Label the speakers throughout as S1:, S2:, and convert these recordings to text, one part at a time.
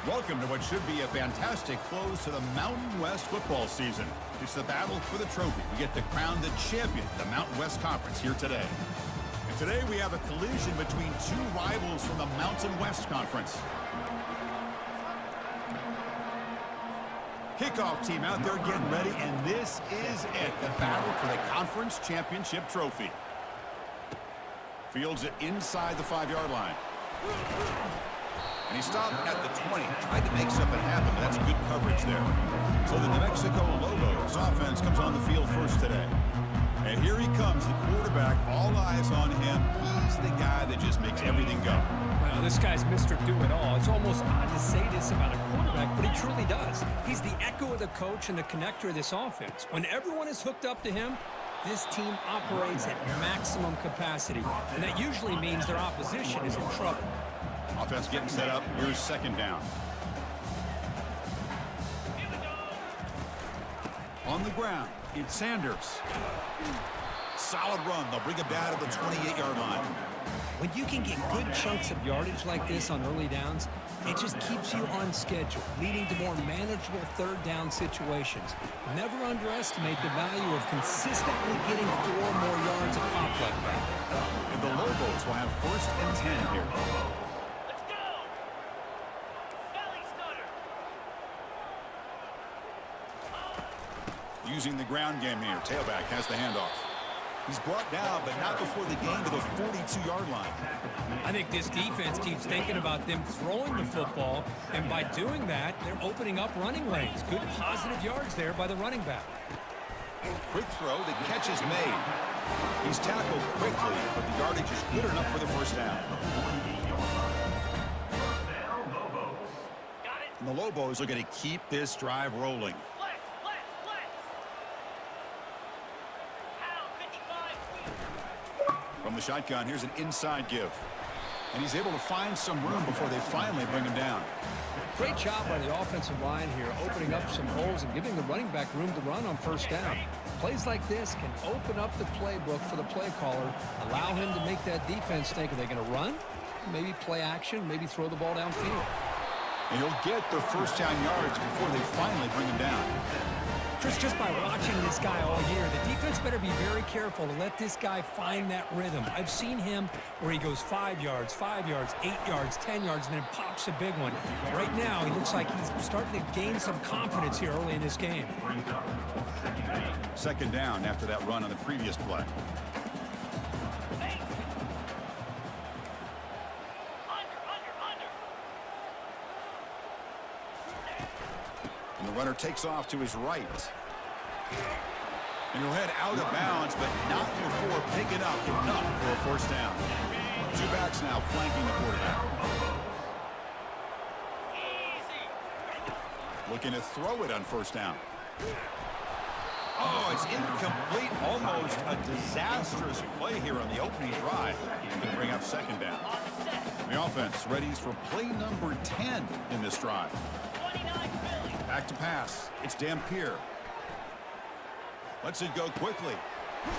S1: Welcome to what should be a fantastic close to the Mountain West football season. It's the battle for the trophy. We get to crown the champion of the Mountain West Conference here today. And today we have a collision between two rivals from the Mountain West Conference. Kickoff team out there getting ready, and this is it, the battle for the conference championship trophy. Fields it inside the 5-yard line. And he stopped at the 20, tried to make something happen, but that's good coverage there. So the New Mexico Lobos offense comes on the field first today. And here he comes, the quarterback, all eyes on him. He's the guy that just makes everything go.
S2: Well, this guy's Mr. Do-It-All. It's almost odd to say this about a quarterback, but he truly does. He's the echo of the coach and the connector of this offense. When everyone is hooked up to him, this team operates at maximum capacity. And that usually means their opposition is in trouble.
S1: Offense getting set up. Here's second down. On the ground, it's Sanders. Solid run. They'll bring it down to the 28-yard line.
S2: When you can get good chunks of yardage like this on early downs, it just keeps you on schedule, leading to more manageable third down situations. Never underestimate the value of consistently getting 4 more yards of pop like that.
S1: And the Lobos will have first and 10 here. Using the ground game here. Tailback has the handoff. He's brought down, but not before the game to the 42-yard line.
S2: I think this defense keeps thinking about them throwing the football, and by doing that, they're opening up running lanes. Good positive yards there by the running back.
S1: Quick throw, the catch is made. He's tackled quickly, but the yardage is good enough for the first down. And the Lobos are going to keep this drive rolling. From the shotgun, here's an inside give. And he's able to find some room before they finally bring him down.
S2: Great job by the offensive line here, opening up some holes and giving the running back room to run on first down. Plays like this can open up the playbook for the play caller, allow him to make that defense think, are they going to run? Maybe play action, maybe throw the ball downfield.
S1: And he'll get the first down yards before they finally bring him down.
S2: Chris, just by watching this guy all year, the defense better be very careful to let this guy find that rhythm. I've seen him where he goes 5 yards, 8 yards, 10 yards, and then pops a big one. Right now, he looks like he's starting to gain some confidence here early in this game.
S1: Second down after that run on the previous play. And the runner takes off to his right. And he'll head out of bounds, but not before picking up enough for a first down. Two backs now flanking the quarterback. Looking to throw it on first down. Oh, it's incomplete. Almost a disastrous play here on the opening drive. Going to bring up second down. The offense readies for play number 10 in this drive. Back to pass. It's Dampier. Lets it go quickly.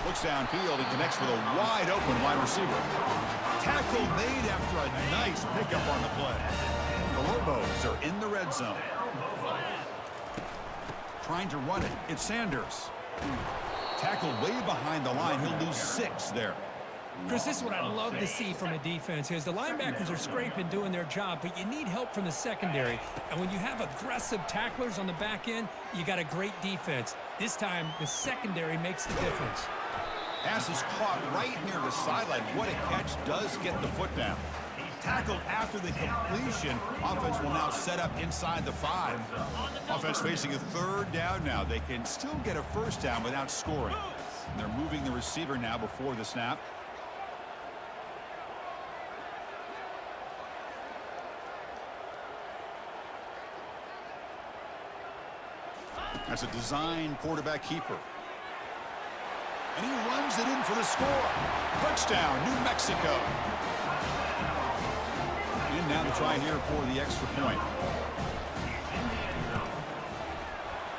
S1: Looks downfield and connects with a wide open wide receiver. Tackle made after a nice pickup on the play. The Lobos are in the red zone. Trying to run it. It's Sanders. Tackle way behind the line. He'll lose 6 there.
S2: Chris, this is what I love to see from a defense is the linebackers are scraping, doing their job, but you need help from the secondary. And when you have aggressive tacklers on the back end, you got a great defense. This time, the secondary makes the difference.
S1: Pass is caught right near the sideline. What a catch. Does get the foot down. Tackled after the completion. Offense will now set up inside the 5. Offense facing a third down now. They can still get a first down without scoring. And they're moving the receiver now before the snap. That's a design quarterback keeper. And he runs it in for the score. Touchdown, New Mexico. And now the try here for the extra point.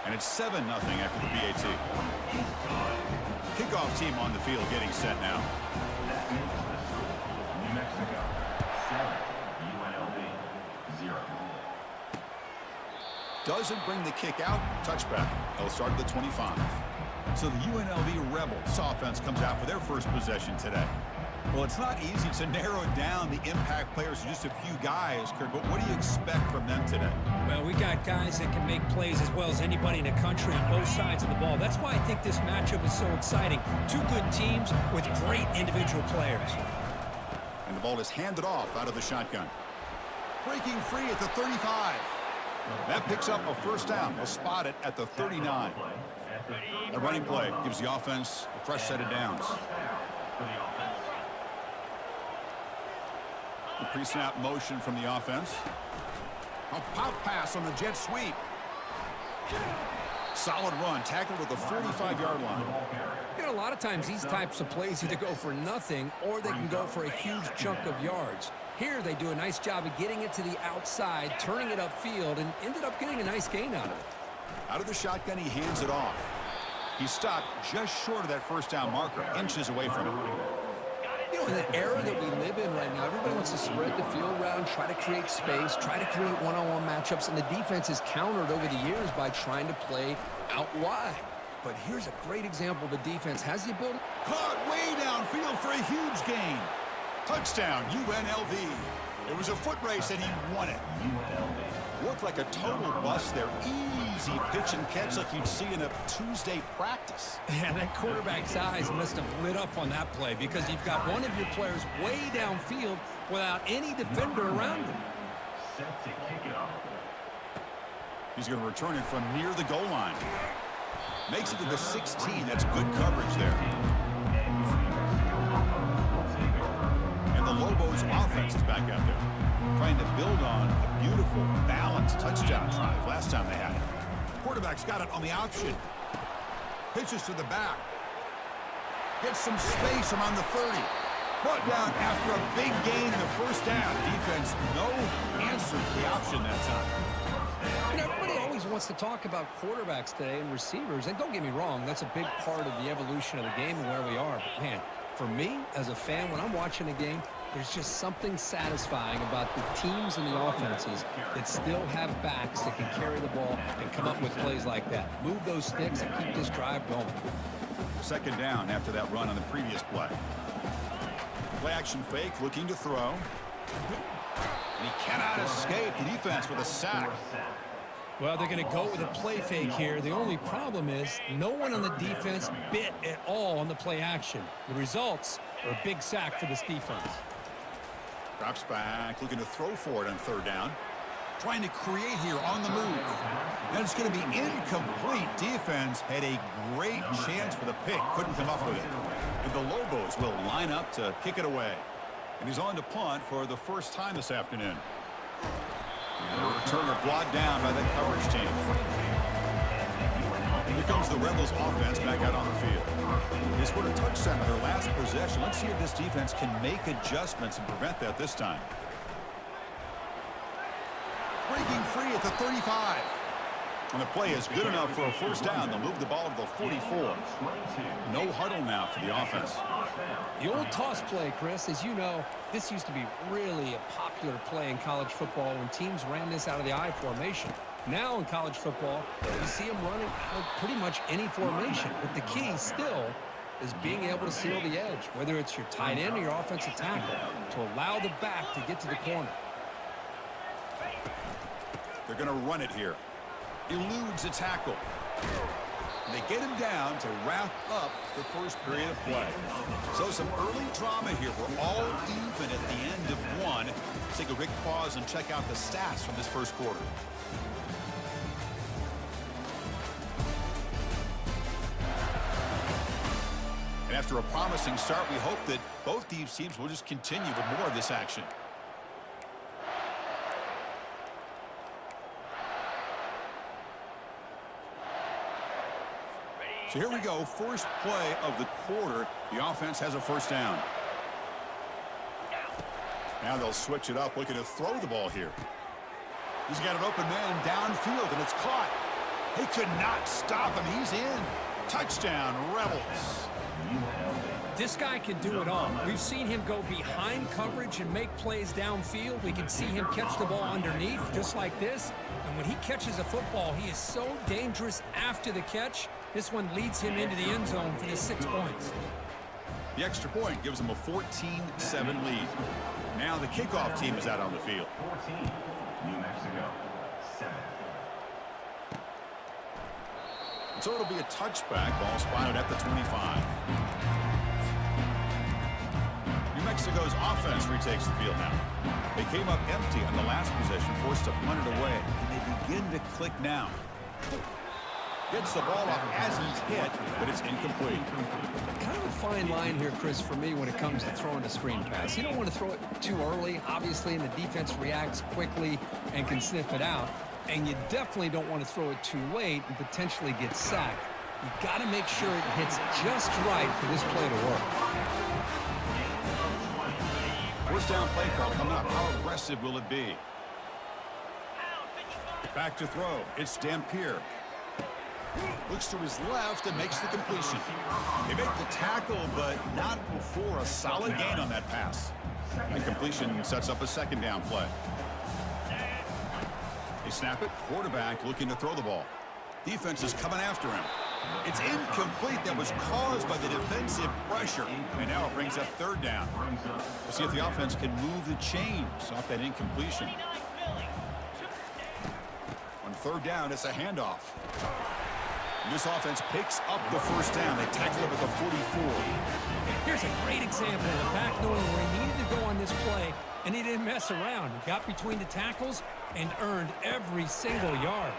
S1: And it's 7-0 after the BAT. Kickoff team on the field getting set now. New Mexico, 7, UNLV, 0. Doesn't bring the kick out. Touchback. They'll start at the 25. So the UNLV Rebels offense comes out for their first possession today. Well, it's not easy to narrow down the impact players to just a few guys, Kirk, but what do you expect from them today?
S2: Well, we got guys that can make plays as well as anybody in the country on both sides of the ball. That's why I think this matchup is so exciting. Two good teams with great individual players.
S1: And the ball is handed off out of the shotgun. Breaking free at the 35. That picks up a first down. They'll spot it at the 39. A running play gives the offense a fresh set of downs. The pre-snap motion from the offense. A pop pass on the jet sweep. Solid run, tackled at the 45-yard line.
S2: You know, a lot of times these types of plays either go for nothing or they can go for a huge chunk of yards. Here they do a nice job of getting it to the outside, turning it upfield, and ended up getting a nice gain out of it.
S1: Out of the shotgun, he hands it off. He stopped just short of that first down marker, inches away from it.
S2: You know, in the era that we live in right now, everybody wants to spread the field around, try to create space, try to create one-on-one matchups, and the defense has countered over the years by trying to play out wide. But here's a great example. The defense has the ability.
S1: Caught way downfield for a huge gain. Touchdown, UNLV. It was a foot race, and he won it. Looked like a total bust there. Easy pitch and catch like you'd see in a Tuesday practice.
S2: Yeah, that quarterback's eyes must have lit up on that play because you've got one of your players way downfield without any defender around him.
S1: He's going to return it from near the goal line. Makes it to the 16. That's good coverage there. And the Lobos offense is back out there, trying to build on a beautiful, balanced touchdown drive last time they had it. Quarterback's got it on the option. Pitches to the back. Gets some space around the 30. Brought down after a big gain in the first down. Defense, no answer to the option that time.
S2: You know, everybody always wants to talk about quarterbacks today and receivers. And don't get me wrong, that's a big part of the evolution of the game and where we are. But, man, for me, as a fan, when I'm watching a game, there's just something satisfying about the teams and the offenses that still have backs that can carry the ball and come up with plays like that. Move those sticks and keep this drive going.
S1: Second down after that run on the previous play. Play action fake, looking to throw. And he cannot escape the defense with a sack.
S2: Well, they're going to go with a play fake here. The only problem is no one on the defense bit at all on the play action. The results are a big sack for this defense.
S1: Drops back, looking to throw for it on third down. Trying to create here on the move. And it's going to be incomplete. Defense had a great chance for the pick. Couldn't come up with it. And the Lobos will line up to kick it away. And he's on to punt for the first time this afternoon. And the returner brought down by that coverage team. Here comes the Rebels offense back out on the field. They scored a touchdown in their last possession. Let's see if this defense can make adjustments and prevent that this time. Breaking free at the 35. And the play is good enough for a first down. They'll move the ball to the 44. No huddle now for the offense.
S2: The old toss play, Chris, as you know, this used to be really a popular play in college football when teams ran this out of the I formation. Now in college football, you see them running out of pretty much any formation. But the key still is being able to seal the edge, whether it's your tight end or your offensive tackle, to allow the back to get to the corner.
S1: They're going to run it here. Eludes a tackle. They get him down to wrap up the first period of play. So some early drama here. We're all even at the end of one. Let's take a quick pause and check out the stats from this first quarter. And after a promising start, we hope that both these teams will just continue with more of this action. So here we go, first play of the quarter. The offense has a first down. Now they'll switch it up, looking to throw the ball here. He's got an open man downfield, and it's caught. They could not stop him. He's in. Touchdown, Rebels.
S2: This guy can do it all. We've seen him go behind coverage and make plays downfield. We can see him catch the ball underneath, just like this. And when he catches a football, he is so dangerous after the catch. This one leads him into the end zone for the 6 points.
S1: The extra point gives them a 14-7 lead. Now the kickoff team is out on the field.
S3: 14, New Mexico, 7.
S1: So it'll be a touchback. Ball spotted at the 25. New Mexico's offense retakes the field now. They came up empty on the last possession, forced to punt it away. And they begin to click now. Gets the ball off as he's hit, but it's incomplete.
S2: Kind of a fine line here, Chris, for me when it comes to throwing a screen pass. You don't want to throw it too early, obviously, and the defense reacts quickly and can sniff it out. And you definitely don't want to throw it too late and potentially get sacked. You got to make sure it hits just right for this play to work.
S1: First down play call coming up. How aggressive will it be? Back to throw. It's Dampier. Looks to his left and makes the completion. They make the tackle, but not before a solid gain on that pass. And completion sets up a second down play. They snap it. Quarterback looking to throw the ball. Defense is coming after him. It's incomplete. That was caused by the defensive pressure. And now it brings up third down. We'll see if the offense can move the chains off that incompletion. On third down, it's a handoff. And this offense picks up the first down. They tackle it at the 44.
S2: Here's a great example of the back knowing where he needed to go on this play, and he didn't mess around. He got between the tackles and earned every single yard.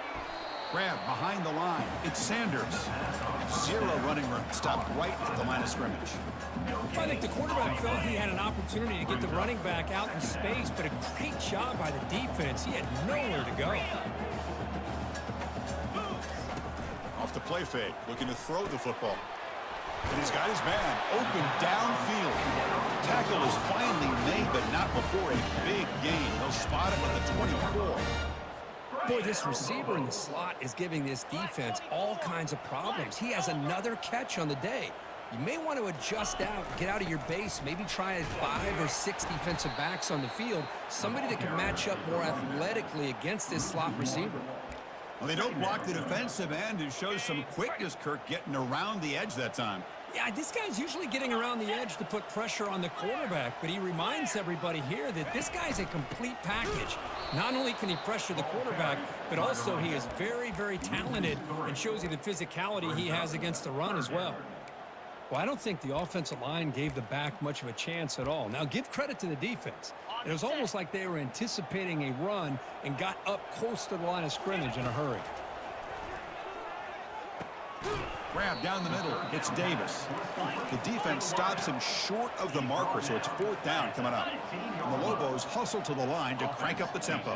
S1: Grab behind the line. It's Sanders. Zero running room. Stopped right at the line of scrimmage.
S2: I think the quarterback felt he had an opportunity to get the running back out in space, but a great job by the defense. He had nowhere to go.
S1: Off the play fake, looking to throw the football. And he's got his man open downfield. Tackle is finally made, but not before a big gain. He'll spot him at the 24.
S2: Boy, this receiver in the slot is giving this defense all kinds of problems. He has another catch on the day. You may want to adjust out, get out of your base, maybe try 5 or 6 defensive backs on the field, somebody that can match up more athletically against this slot receiver.
S1: Well, they don't block the defensive end and shows some quickness, Kirk, getting around the edge that time.
S2: Yeah, this guy's usually getting around the edge to put pressure on the quarterback, but he reminds everybody here that this guy's a complete package. Not only can he pressure the quarterback, but also he is very, very talented and shows you the physicality he has against the run as well. Well, I don't think the offensive line gave the back much of a chance at all. Now, give credit to the defense. It was almost like they were anticipating a run and got up close to the line of scrimmage in a hurry.
S1: Grab down the middle. It's Davis. The defense stops him short of the marker, so it's fourth down coming up. And the Lobos hustle to the line to crank up the tempo.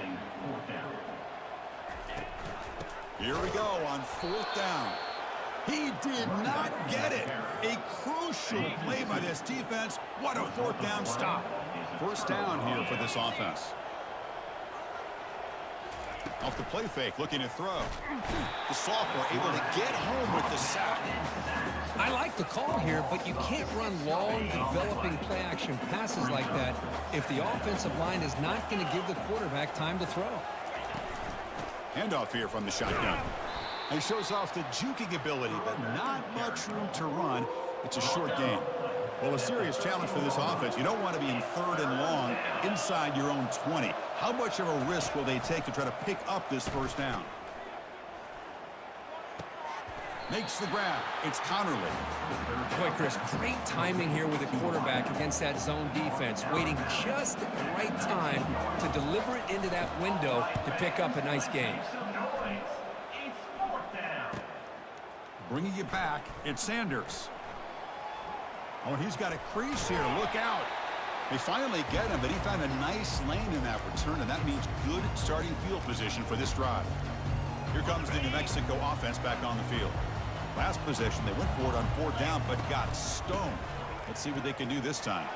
S1: Here we go on fourth down. He did not get it. A crucial play by this defense. What a fourth down stop. First down here for this offense. Off the play fake, looking to throw. The sophomore able to get home with the sack.
S2: I like the call here, but you can't run long, developing play-action passes like that if the offensive line is not going to give the quarterback time to throw.
S1: Handoff here from the shotgun. He shows off the juking ability, but not much room to run. It's a short game. Well, a serious challenge for this offense. You don't want to be in third and long inside your own 20. How much of a risk will they take to try to pick up this first down? Makes the grab. It's Connerly.
S2: Boy, Chris, great timing here with the quarterback against that zone defense, waiting just at the right time to deliver it into that window to pick up a nice gain.
S1: Bringing it back, it's Sanders. Oh, and he's got a crease here. Look out. They finally get him, but he found a nice lane in that return, and that means good starting field position for this drive. Here comes the New Mexico offense back on the field. Last possession, they went for it on fourth down, but got stoned. Let's see what they can do this time.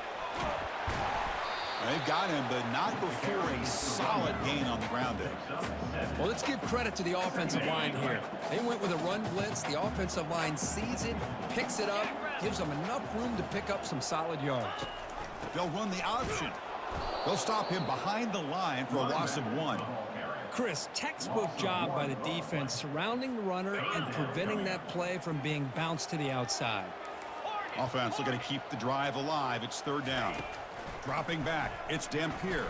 S1: They've got him, but not before a solid gain on the ground there.
S2: Well, let's give credit to the offensive line here. They went with a run blitz. The offensive line sees it, picks it up, Gives them enough room to pick up some solid yards.
S1: They'll run the option. They'll stop him behind the line for a loss of 1.
S2: Chris, textbook job by the defense surrounding the runner and preventing that play from being bounced to the outside.
S1: Offense looking to keep the drive alive. It's 3rd down. Dropping back, it's Dampier.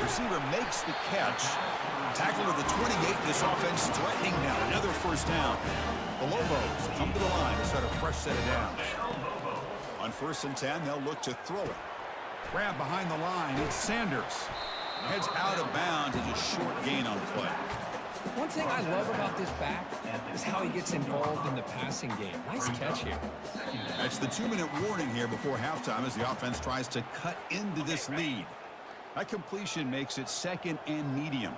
S1: Receiver makes the catch. Tackle to the 28. This offense threatening now. Another 1st down. The Lobos come to the line to start a fresh set of downs. On 1st and 10, they'll look to throw it. Grab behind the line. It's Sanders. Heads out of bounds. It's a short gain on the play.
S2: One thing I love about this back is how he gets involved in the passing game. Nice catch here.
S1: That's the 2-minute warning here before halftime as the offense tries to cut into this lead. That completion makes it 2nd and medium.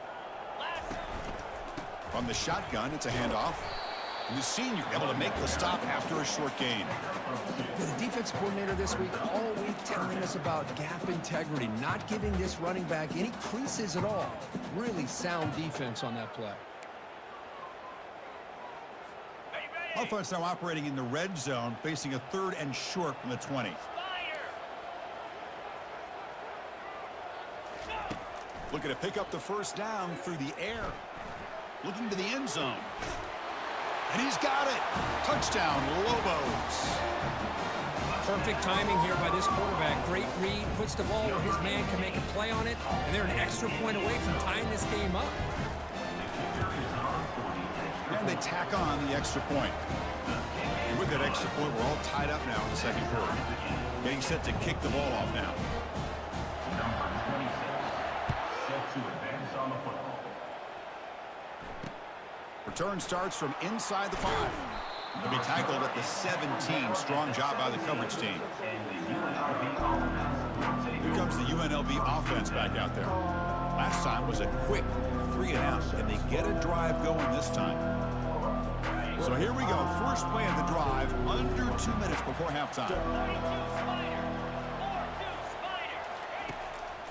S1: From the shotgun, it's a handoff. And the senior able to make the stop after a short gain.
S2: The defense coordinator this week all week telling us about gap integrity, not giving this running back any creases at all. Really sound defense on that play.
S1: Offense now operating in the red zone, facing a 3rd and short from the 20. Looking to pick up the 1st down through the air. Looking to the end zone. And he's got it. Touchdown, Lobos.
S2: Perfect timing here by this quarterback. Great read, puts the ball where his man can make a play on it, and they're an extra point away from tying this game up.
S1: And they tack on the extra point. And with that extra point, we're all tied up now in the 2nd quarter. Getting set to kick the ball off now.
S3: Number 26. Set to advance on the football.
S1: Return starts from inside the 5. They'll be tackled at the 17. Strong job by the coverage team. Here comes the UNLV offense back out there. Last time was a quick 3-and-out. Can they get a drive going this time? So here we go. First play of the drive, under 2 minutes before halftime.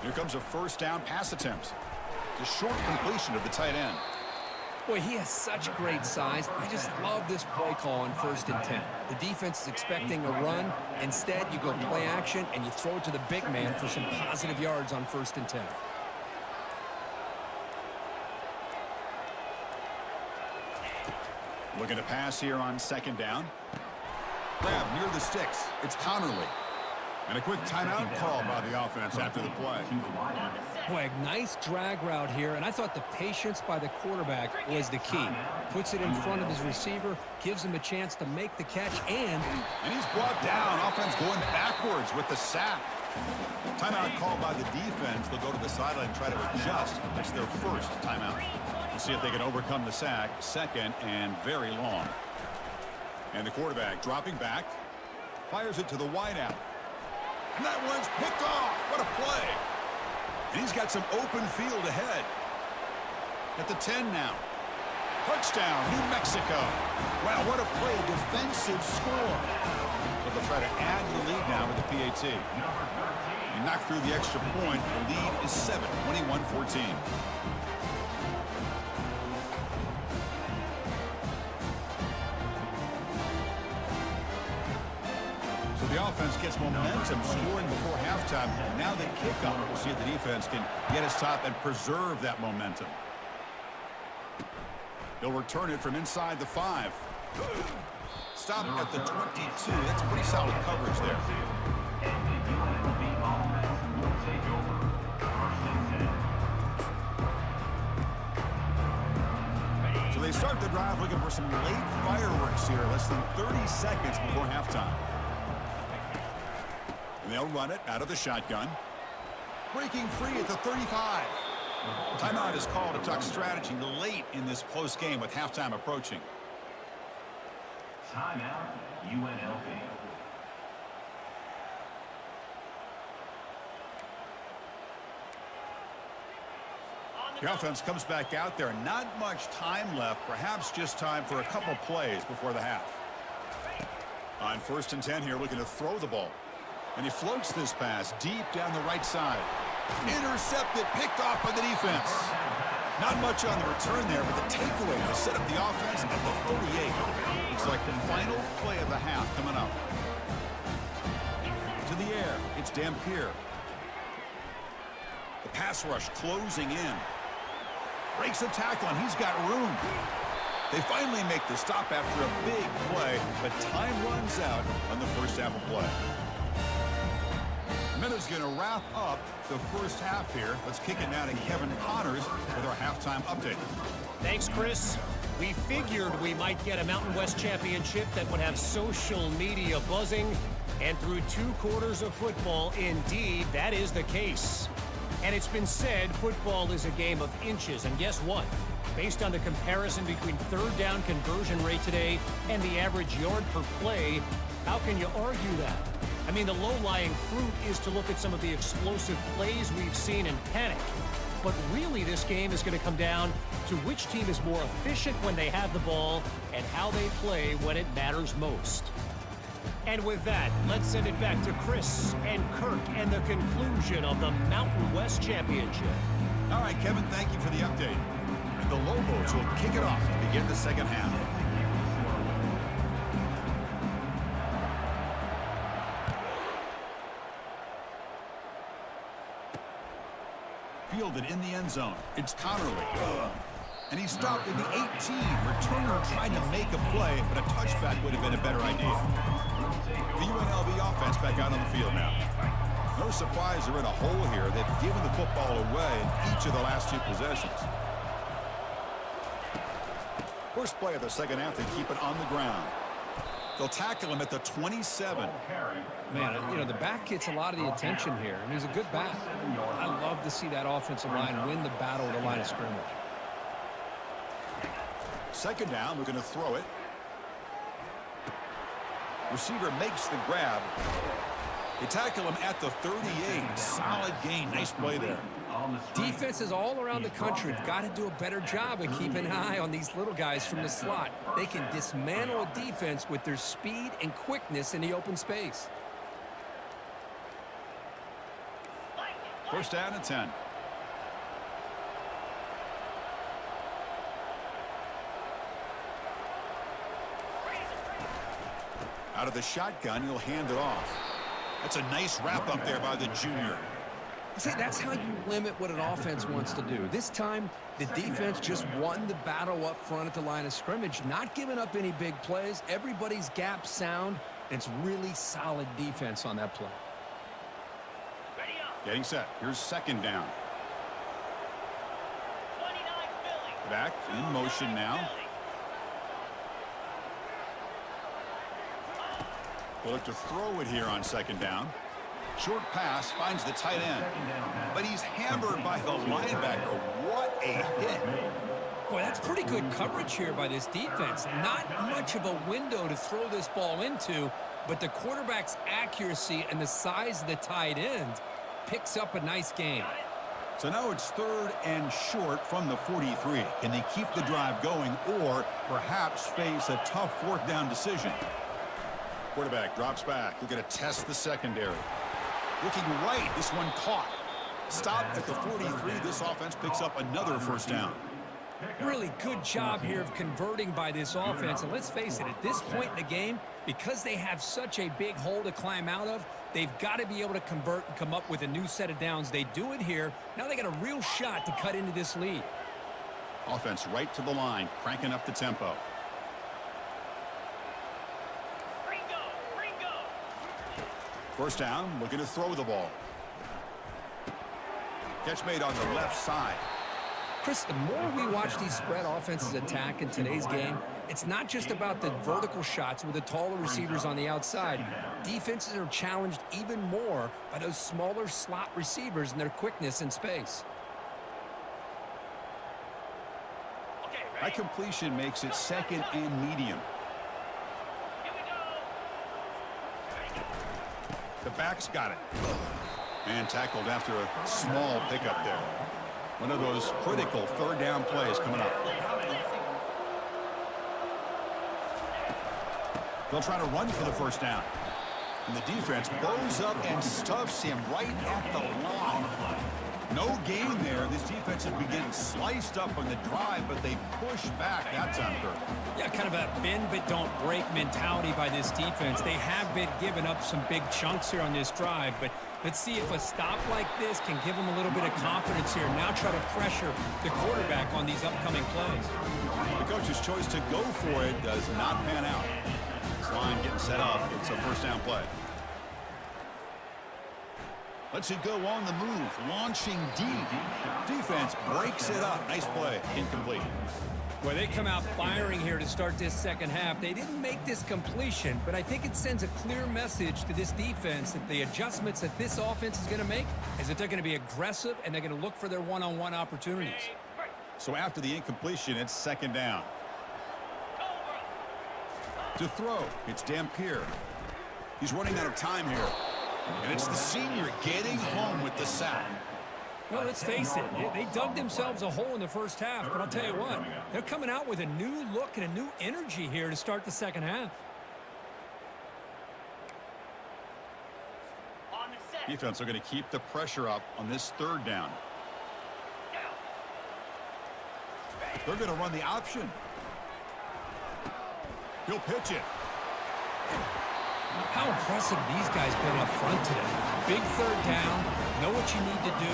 S1: Here comes a 1st down pass attempt. It's a short completion of the tight end.
S2: Boy, he has such great size. I just love this play call on 1st and 10. The defense is expecting a run. Instead, you go play action, and you throw it to the big man for some positive yards on 1st and 10.
S1: Looking to pass here on 2nd down. Grab near the sticks. It's Connerly. And a quick timeout call by the offense after the play.
S2: Boy, a nice drag route here, and I thought the patience by the quarterback was the key. Puts it in front of his receiver, gives him a chance to make the catch, and
S1: he's brought down. Offense going backwards with the sack. Timeout called by the defense. They'll go to the sideline and try to adjust. It's their 1st timeout. We'll see if they can overcome the sack. 2nd and very long. And the quarterback dropping back. Fires it to the wideout. And that one's picked off. What a play. And he's got some open field ahead. At the 10 now. Touchdown, New Mexico. Wow, what a play. Defensive score. So they'll try to add to the lead now with the PAT. He knocked through the extra point. The lead is 7, 21-14. The offense gets momentum scoring before halftime. Now they kick off. We'll see if the defense can get his top and preserve that momentum. They'll return it from inside the 5. Stop at the 22. That's pretty solid coverage there. So they start the drive looking for some late fireworks here. Less than 30 seconds before halftime. They'll run it out of the shotgun. Breaking free at the 35. Timeout is called to talk strategy late in this close game with halftime approaching.
S3: Timeout, UNLV.
S1: The offense comes back out there. Not much time left. Perhaps just time for a couple plays before the half. On 1st and 10 here, looking to throw the ball. And he floats this pass deep down the right side. Intercepted, picked off by the defense. Not much on the return there, but the takeaway to set up the offense at the 38. Looks like the final play of the half coming up. To the air, it's Dampier. The pass rush closing in. Breaks a tackle, and he's got room. They finally make the stop after a big play, but time runs out on the first half of play. Minute's going to wrap up the first half here. Let's kick it now to Kevin Connors with our halftime update.
S4: Thanks, Chris. We figured we might get a Mountain West championship that would have social media buzzing, and through 2 quarters of football, indeed, that is the case. And it's been said football is a game of inches, and guess what? Based on the comparison between third down conversion rate today and the average yard per play, how can you argue that? I mean, the low-lying fruit is to look at some of the explosive plays we've seen and panic. But really, this game is going to come down to which team is more efficient when they have the ball and how they play when it matters most. And with that, let's send it back to Chris and Kirk and the conclusion of the Mountain West Championship.
S1: All right, Kevin, thank you for the update. And the Lobos will kick it off to begin the second half. Fielded in the end zone. It's Connerly. And he stopped at the 18. Returner trying to make a play, but a touchback would have been a better idea. The UNLV offense back out on the field now. No surprise they're in a hole here. They've given the football away in each of the last 2 possessions. First play of the second half, they keep it on the ground. They'll tackle him at the 27.
S2: Man, you know, the back gets a lot of the attention here, and he's a good back. I love to see that offensive line win the battle at the line of scrimmage.
S1: Second down, we're going to throw it. Receiver makes the grab. They tackle him at the 38. Solid gain. Nice play there.
S2: Defenses all around the country have got to do a better job of keeping an eye on these little guys from the slot. They can dismantle a defense with their speed and quickness in the open space.
S1: First down and 10. Out of the shotgun, he'll hand it off. That's a nice wrap up there by the junior.
S2: See, that's how you limit what an offense wants to do. This time, the defense just won the battle up front at the line of scrimmage, not giving up any big plays. Everybody's gap sound, and it's really solid defense on that play.
S1: Getting set. Here's second down. Back in motion now. They'll look to throw it here on second down. Short pass finds the tight end. But he's hammered by the linebacker. What a hit.
S2: Boy, that's pretty good coverage here by this defense. Not much of a window to throw this ball into, but the quarterback's accuracy and the size of the tight end picks up a nice gain.
S1: So now it's third and short from the 43. Can they keep the drive going or perhaps face a tough fourth down decision? Quarterback drops back. We're going to test the secondary. Looking right, this one caught. Stopped at the 43. This offense picks up another first down.
S2: Really good job here of converting by this offense. And let's face it, at this point in the game, because they have such a big hole to climb out of, they've got to be able to convert and come up with a new set of downs. They do it here. Now they got a real shot to cut into this lead.
S1: Offense right to the line, cranking up the tempo. First down, looking to throw the ball. Catch made on the left side.
S2: Chris, the more we watch these spread offenses attack in today's game, it's not just about the vertical shots with the taller receivers on the outside. Defenses are challenged even more by those smaller slot receivers and their quickness in space.
S1: That completion makes it second and medium. The back's got it. And tackled after a small pickup there. One of those critical third down plays coming up. They'll try to run for the first down. And the defense blows up and stuffs him right at the line. No gain there. This defense has been getting sliced up on the drive, but they push back that time, Kirk.
S2: Yeah, kind of a bend but don't break mentality by this defense. They have been giving up some big chunks here on this drive, but let's see if a stop like this can give them a little bit of confidence here. Now try to pressure the quarterback on these upcoming plays.
S1: The coach's choice to go for it does not pan out. This line getting set up. It's a first down play. Let's it go on the move, launching deep. Defense breaks it up. Nice play, incomplete.
S2: Well, they come out firing here to start this second half. They didn't make this completion, but I think it sends a clear message to this defense that the adjustments that this offense is going to make is that they're going to be aggressive and they're going to look for their one-on-one opportunities.
S1: So after the incompletion, it's second down. To throw, it's Dampier. He's running out of time here. And it's the senior getting home with the sack.
S2: Well, let's face it, they dug themselves a hole in the first half, but I'll tell you what, they're coming out with a new look and a new energy here to start the second half.
S1: Defense are going to keep the pressure up on this third down. They're going to run the option. He'll pitch it.
S2: How impressive these guys been up front today. Big third down, know what you need to do,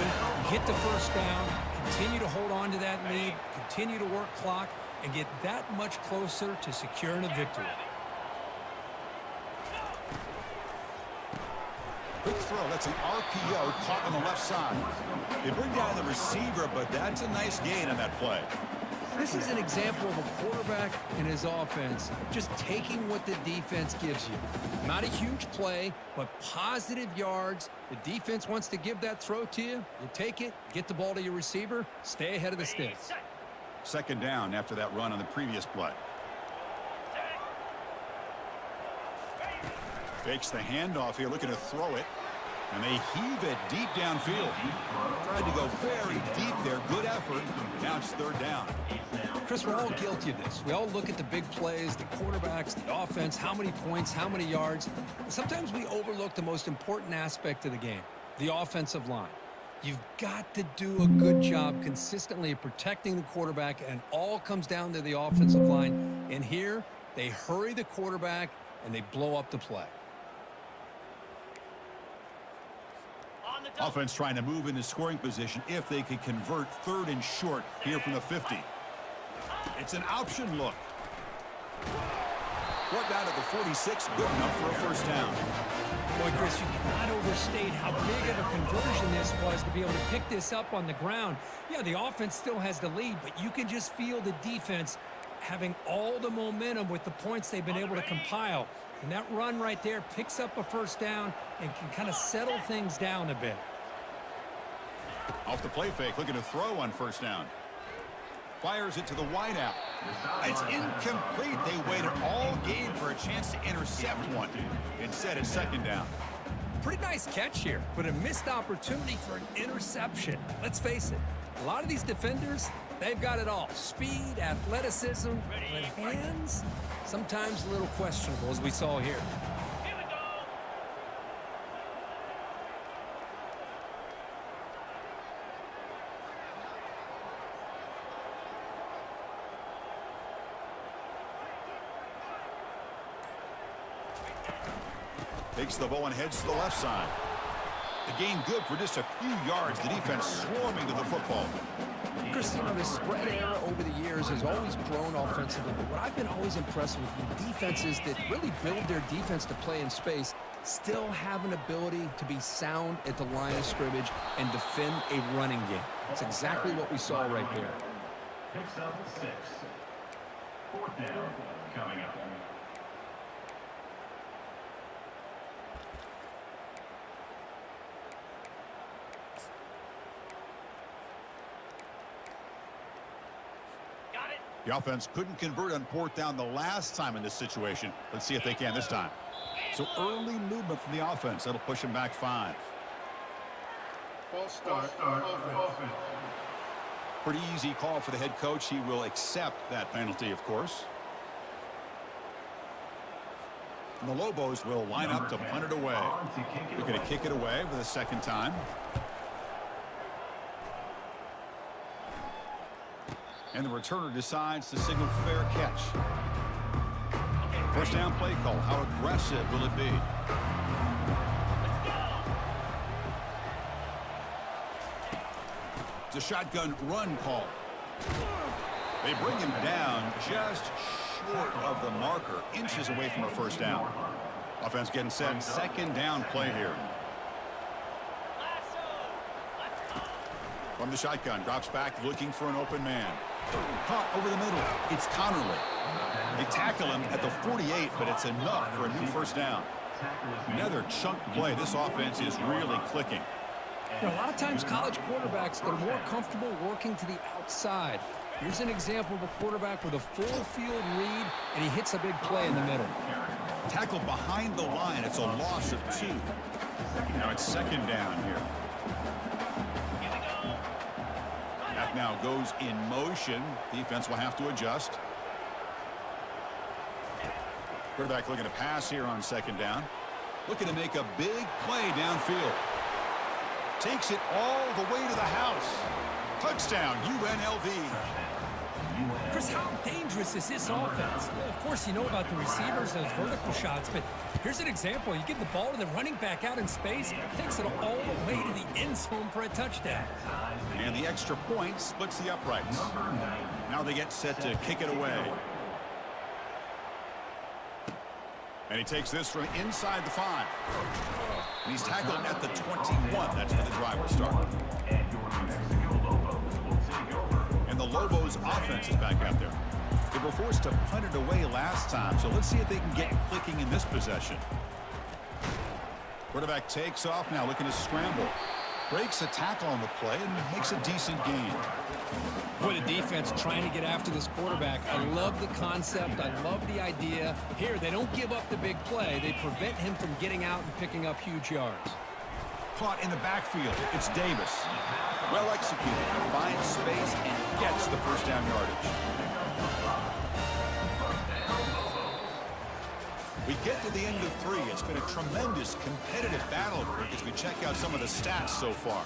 S2: get the first down, continue to hold on to that lead, continue to work clock, and get that much closer to securing a victory.
S1: Quick throw, that's an RPO caught on the left side. They bring down the receiver, but that's a nice gain on that play.
S2: This is an example of a quarterback and his offense just taking what the defense gives you. Not a huge play, but positive yards. The defense wants to give that throw to you. You take it, get the ball to your receiver, stay ahead of the sticks.
S1: Second down after that run on the previous play. Fakes the handoff here, looking to throw it. And they heave it deep downfield. Tried to go very deep there. Good effort. Now it's third down.
S2: Chris, we're all guilty of this. We all look at the big plays, the quarterbacks, the offense, how many points, how many yards. Sometimes we overlook the most important aspect of the game, the offensive line. You've got to do a good job consistently of protecting the quarterback, and it all comes down to the offensive line. And here, they hurry the quarterback, and they blow up the play.
S1: Offense trying to move into scoring position if they can convert third and short here from the 50. It's an option look. Brought down at the 46, good enough for a first down.
S2: Boy, Chris, you cannot overstate how big of a conversion this was to be able to pick this up on the ground. Yeah, the offense still has the lead, but you can just feel the defense having all the momentum with the points they've been able to compile. And that run right there picks up a first down and can kind of settle things down a bit.
S1: Off the play fake, looking to throw on first down. Fires it to the wideout. It's incomplete. They waited all game for a chance to intercept one. Instead, it's second down.
S2: Pretty nice catch here, but a missed opportunity for an interception. Let's face it, a lot of these defenders, they've got it all. Speed, athleticism, but hands, sometimes a little questionable, as we saw here.
S1: Takes the ball and heads to the left side. The gain good for just a few yards. The defense swarming to the football.
S2: Chris, you know, the spread era over the years has always grown offensively, but what I've been always impressed with defenses that really build their defense to play in space still have an ability to be sound at the line of scrimmage and defend a running game. That's exactly what we saw right there.
S3: Picks up 6. Fourth down coming up.
S1: The offense couldn't convert on fourth down the last time in this situation. Let's see if they can this time. So early movement from the offense. That'll push them back 5.
S5: False start. Offense.
S1: Pretty easy call for the head coach. He will accept that penalty, of course. And the Lobos will line up to punt it away. They're going to kick it away for the second time. And the returner decides to signal fair catch. First down play call. How aggressive will it be? It's a shotgun run call. They bring him down just short of the marker, inches away from a first down. Offense getting set. Second down play here. From the shotgun, drops back, looking for an open man. Caught over the middle. It's Connerly. They tackle him at the 48, but it's enough for a new first down. Another chunk play. This offense is really clicking.
S2: You know, a lot of times college quarterbacks, they're more comfortable working to the outside. Here's an example of a quarterback with a full field read, and he hits a big play in the middle.
S1: Tackle behind the line. It's a loss of 2. Now it's second down here. Back now goes in motion. Defense will have to adjust. Quarterback looking to pass here on second down. Looking to make a big play downfield. Takes it all the way to the house. Touchdown, UNLV.
S2: Chris, how dangerous is this offense? Well, of course, you know about the receivers, those vertical shots, but here's an example. You give the ball to the running back out in space, takes it all the way to the end zone for a touchdown.
S1: And the extra point splits the uprights. Now they get set to kick it away. And he takes this from inside the 5. And he's tackled at the 21. That's where the drive will start. And the Lobos offense is back out there. They were forced to punt it away last time, so let's see if they can get clicking in this possession. Quarterback takes off now, looking to scramble. Breaks a tackle on the play and makes a decent gain.
S2: Boy, the defense trying to get after this quarterback. I love the concept. I love the idea. Here, they don't give up the big play. They prevent him from getting out and picking up huge yards.
S1: Caught in the backfield. It's Davis. Well executed. Finds space and gets the first down yardage. We get to the end of 3. It's been a tremendous competitive battle as we check out some of the stats so far.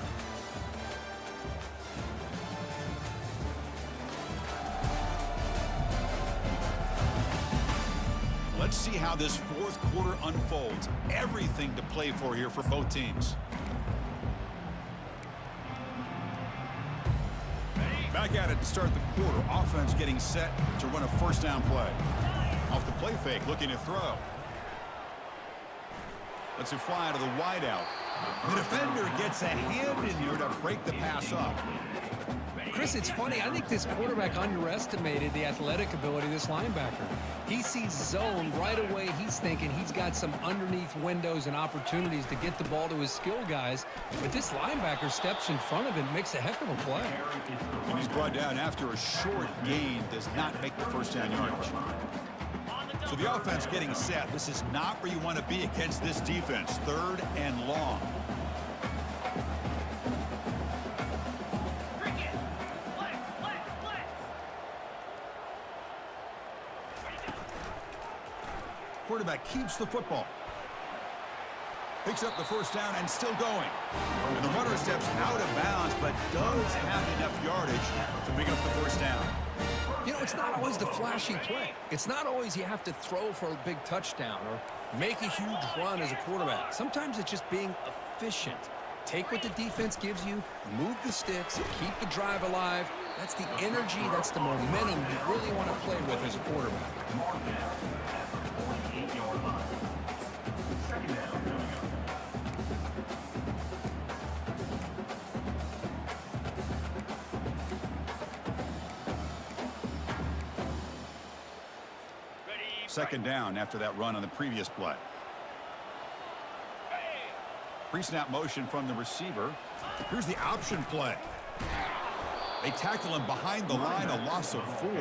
S1: Let's see how this fourth quarter unfolds. Everything to play for here for both teams. Back at it to start the quarter. Offense getting set to run a first down play. Off the play fake, looking to throw. Lets it fly out of the wideout. The defender gets a hand in here to break the pass up.
S2: Chris, it's funny. I think this quarterback underestimated the athletic ability of this linebacker. He sees zone right away. He's thinking he's got some underneath windows and opportunities to get the ball to his skill guys. But this linebacker steps in front of him, makes a heck of a play.
S1: And he's brought down after a short gain, does not make the first down yardage. So the offense getting set. This is not where you want to be against this defense. Third and long. Quarterback keeps the football. Picks up the first down and still going. And the runner steps out of bounds, but does have enough yardage to pick up the first down.
S2: You know, it's not always the flashy play. It's not always you have to throw for a big touchdown or make a huge run as a quarterback. Sometimes it's just being efficient. Take what the defense gives you, move the sticks, keep the drive alive. That's the energy, that's the momentum you really want to play with as a quarterback.
S1: Second down after that run on the previous play. Pre-snap motion from the receiver. Here's the option play. They tackle him behind the line, a loss of 4.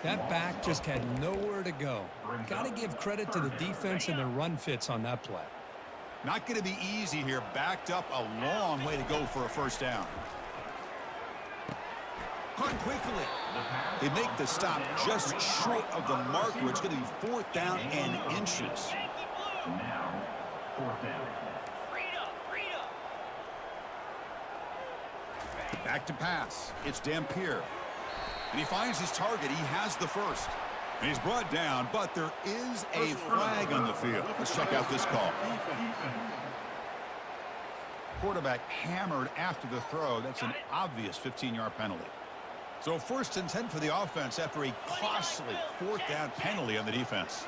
S2: That back just had nowhere to go. Got to give credit to the defense and their run fits on that play.
S1: Not going to be easy here. Backed up a long way to go for a first down. Caught quickly. They make the stop just short of the marker. It's going to be 4th down and inches.
S3: Now, 4th down.
S1: Back to pass. It's Dampier. And he finds his target. He has the first. And he's brought down, but there is a flag on the field. Let's check out this call. Quarterback hammered after the throw. That's an obvious 15-yard penalty. So 1st and 10 for the offense after a costly 4th down penalty on the defense.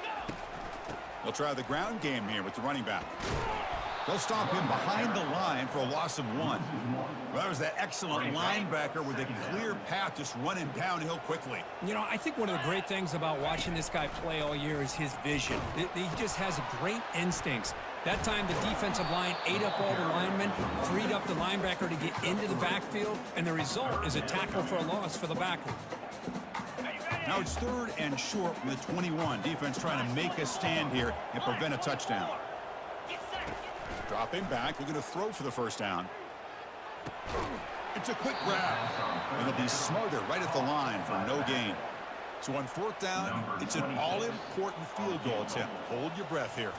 S1: They'll try the ground game here with the running back. They'll stop him behind the line for a loss of 1. Well, that was that excellent linebacker with a clear path just running downhill quickly.
S2: You know, I think one of the great things about watching this guy play all year is his vision. He just has great instincts. That time, the defensive line ate up all the linemen, freed up the linebacker to get into the backfield, and the result is a tackle for a loss for the backer.
S1: Now it's 3rd and short from the 21. Defense trying to make a stand here and prevent a touchdown. Dropping back, looking to throw for the 1st down. It's a quick grab, and they'll be smothered right at the line for no gain. So on 4th down, it's an all-important field goal attempt. Hold your breath here.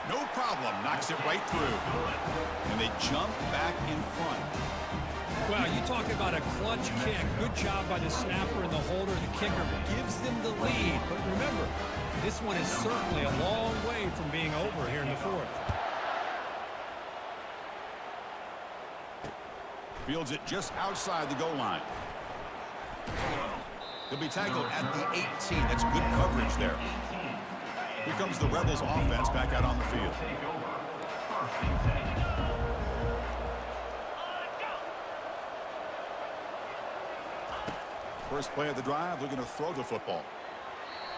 S1: No problem, knocks it right through. And they jump back in front.
S2: Well, you talk about a clutch kick. Good job by the snapper and the holder. The kicker gives them the lead. But remember, this one is certainly a long way from being over here in the 4th.
S1: Fields it just outside the goal line. He'll be tackled at the 18. That's good coverage there. Here comes the Rebels offense back out on the field. First play of the drive, looking to throw the football.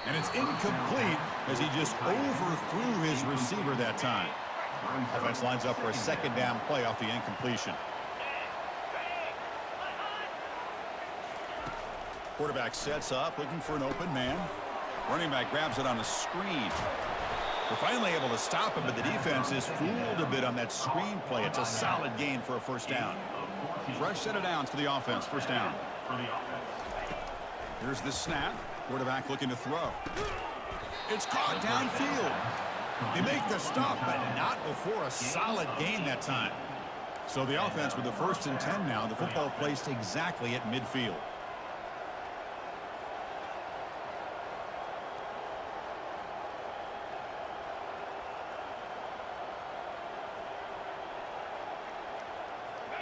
S1: And it's incomplete as he just overthrew his receiver that time. Offense lines up for a 2nd down play off the incompletion. Quarterback sets up, looking for an open man. Running back grabs it on a screen. We're finally able to stop him, but the defense is fooled a bit on that screen play. It's a solid gain for a 1st down. Fresh set of downs for the offense. 1st down. Here's the snap. Quarterback looking to throw. It's caught downfield. They make the stop, but not before a solid gain that time. So the offense with the 1st and 10 now. The football placed exactly at midfield.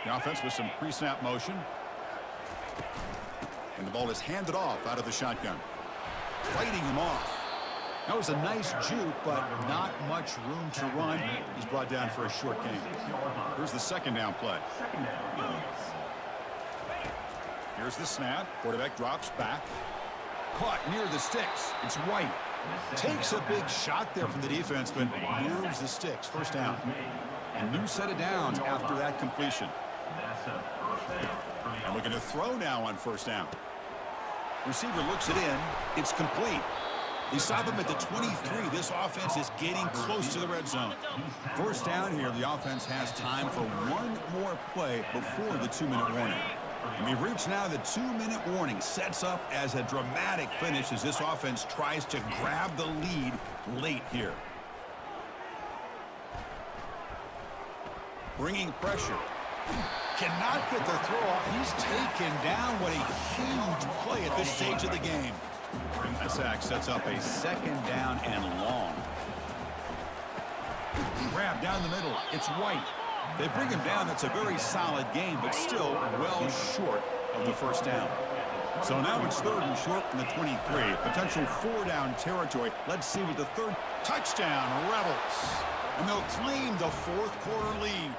S1: The offense with some pre-snap motion. And the ball is handed off out of the shotgun. Fighting him off. That was a nice juke, but not much room to run. He's brought down for a short gain. Here's the 2nd down play. Here's the snap. Quarterback drops back. Caught near the sticks. It's White. Takes a big shot there from the defense, but moves the sticks. 1st down. A new set of downs after that completion. And looking to throw now on 1st down. Receiver looks it in. It's complete. They stop him at the 23. This offense is getting close to the red zone. 1st down here. The offense has time for one more play before the 2-minute warning. And we've reached now the 2-minute warning. Sets up as a dramatic finish as this offense tries to grab the lead late here. Bringing pressure. Cannot get the throw off. He's taken down. What a huge play at this stage of the game. That sack sets up a 2nd down and long. Grab down the middle. It's White. They bring him down. That's a very solid game, but still well short of the 1st down. So now it's 3rd and short from the 23. Potential 4-down territory. Let's see what the 3rd touchdown, Rebels. And they'll claim the 4th quarter lead.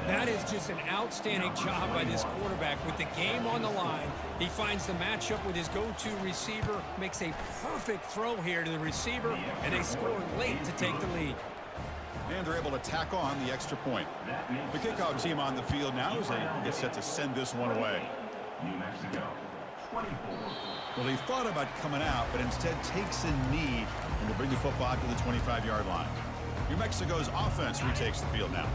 S2: That is just an outstanding job by this quarterback. With the game on the line, he finds the matchup with his go-to receiver, makes a perfect throw here to the receiver, and they score late to take the lead.
S1: And they're able to tack on the extra point. The kickoff team on the field now as they get set to send this one away.
S3: New Mexico, 24.
S1: Well, he thought about coming out, but instead takes a knee and will bring the football to the 25-yard line. New Mexico's offense retakes the field now.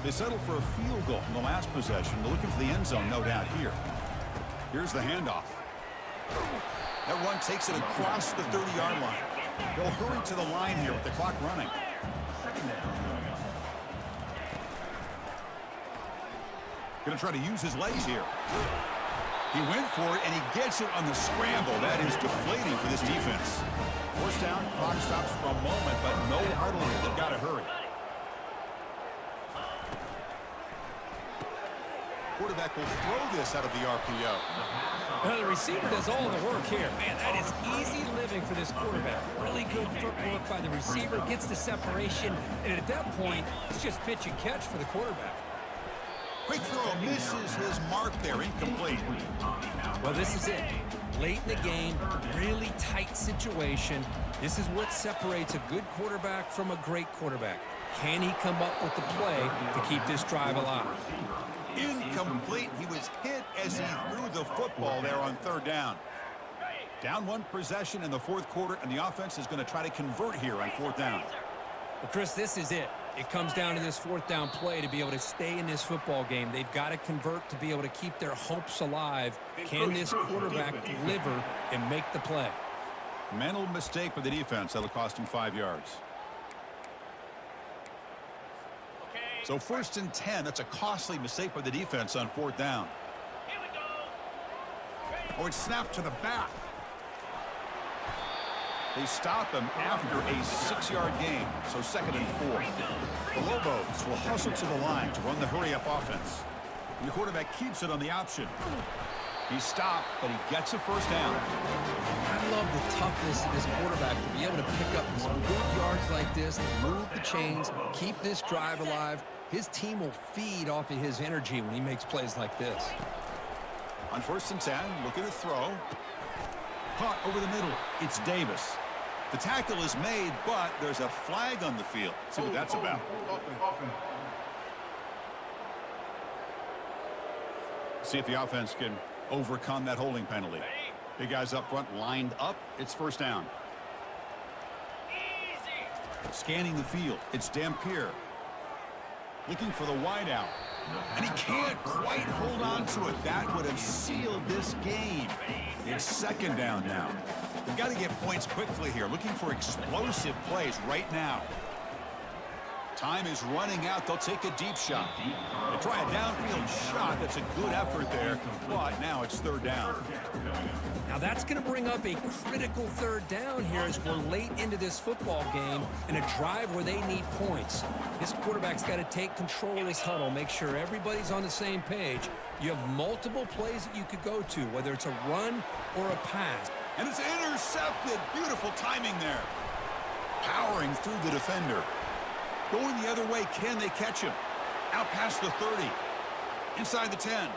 S1: They settled for a field goal in the last possession. They're looking for the end zone, no doubt, here. Here's the handoff. That run takes it across the 30-yard line. They'll hurry to the line here with the clock running. Going to try to use his legs here. He went for it, and he gets it on the scramble. That is deflating for this defense. Force down, clock stops for a moment, but no huddle here. They've got to hurry. Quarterback will throw this out of the RPO.
S2: Well, the receiver does all the work here. Man, that is easy living for this quarterback. Really good footwork by the receiver, gets the separation, and at that point, it's just pitch and catch for the quarterback.
S1: Quick throw misses his mark there, incomplete.
S2: Well, this is it. Late in the game, really tight situation. This is what separates a good quarterback from a great quarterback. Can he come up with the play to keep this drive alive?
S1: Incomplete. He was hit as he threw the football there on third down. Down one possession in the fourth quarter, and the offense is going to try to convert here on fourth down.
S2: Well, Chris, this is it. It comes down to this fourth down play to be able to stay in this football game. They've got to convert to be able to keep their hopes alive. Can this quarterback deliver and make the play?
S1: Mental mistake by the defense. That'll cost him 5 yards. So 1st and 10. That's a costly mistake by the defense on fourth down. Oh, it's snapped to the back. They stop him after a 6-yard gain, so 2nd and 4. The Lobos will hustle to the line to run the hurry-up offense. And the quarterback keeps it on the option. He's stopped, but he gets a first down.
S2: I love the toughness of this quarterback to be able to pick up some good yards like this, move the chains, keep this drive alive. His team will feed off of his energy when he makes plays like this.
S1: On 1st and 10, looking to throw. Caught over the middle. It's Davis. The tackle is made, but there's a flag on the field. See what that's about. See if the offense can overcome that holding penalty. Big guys up front lined up. It's first down. Scanning the field. It's Dampier. Looking for the wideout. And he can't quite hold on to it. That would have sealed this game. It's 2nd down now. We've got to get points quickly here. Looking for explosive plays right now. Time is running out. They'll take a deep shot. They try a downfield shot. That's a good effort there. But now it's 3rd down.
S2: Now that's going to bring up a critical 3rd down here as we're late into this football game in a drive where they need points. This quarterback's got to take control of this huddle, make sure everybody's on the same page. You have multiple plays that you could go to, whether it's a run or a pass.
S1: And it's intercepted. Beautiful timing there. Powering through the defender. Going the other way, can they catch him? Out past the 30. Inside the 10.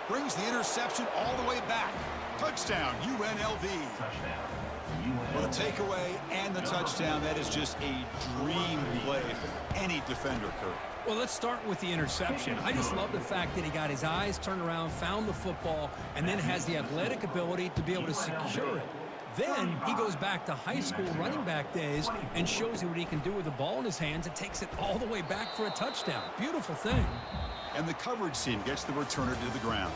S1: Brings the interception all the way back. Touchdown, UNLV. Well, the takeaway and the touchdown, that is just a dream play for any defender, Kurt.
S2: Well, let's start with the interception. I just love the fact that he got his eyes turned around, found the football, and then has the athletic ability to be able to secure it. Then he goes back to high school running back days and shows you what he can do with the ball in his hands and takes it all the way back for a touchdown. Beautiful thing.
S1: And the coverage team gets the returner to the ground.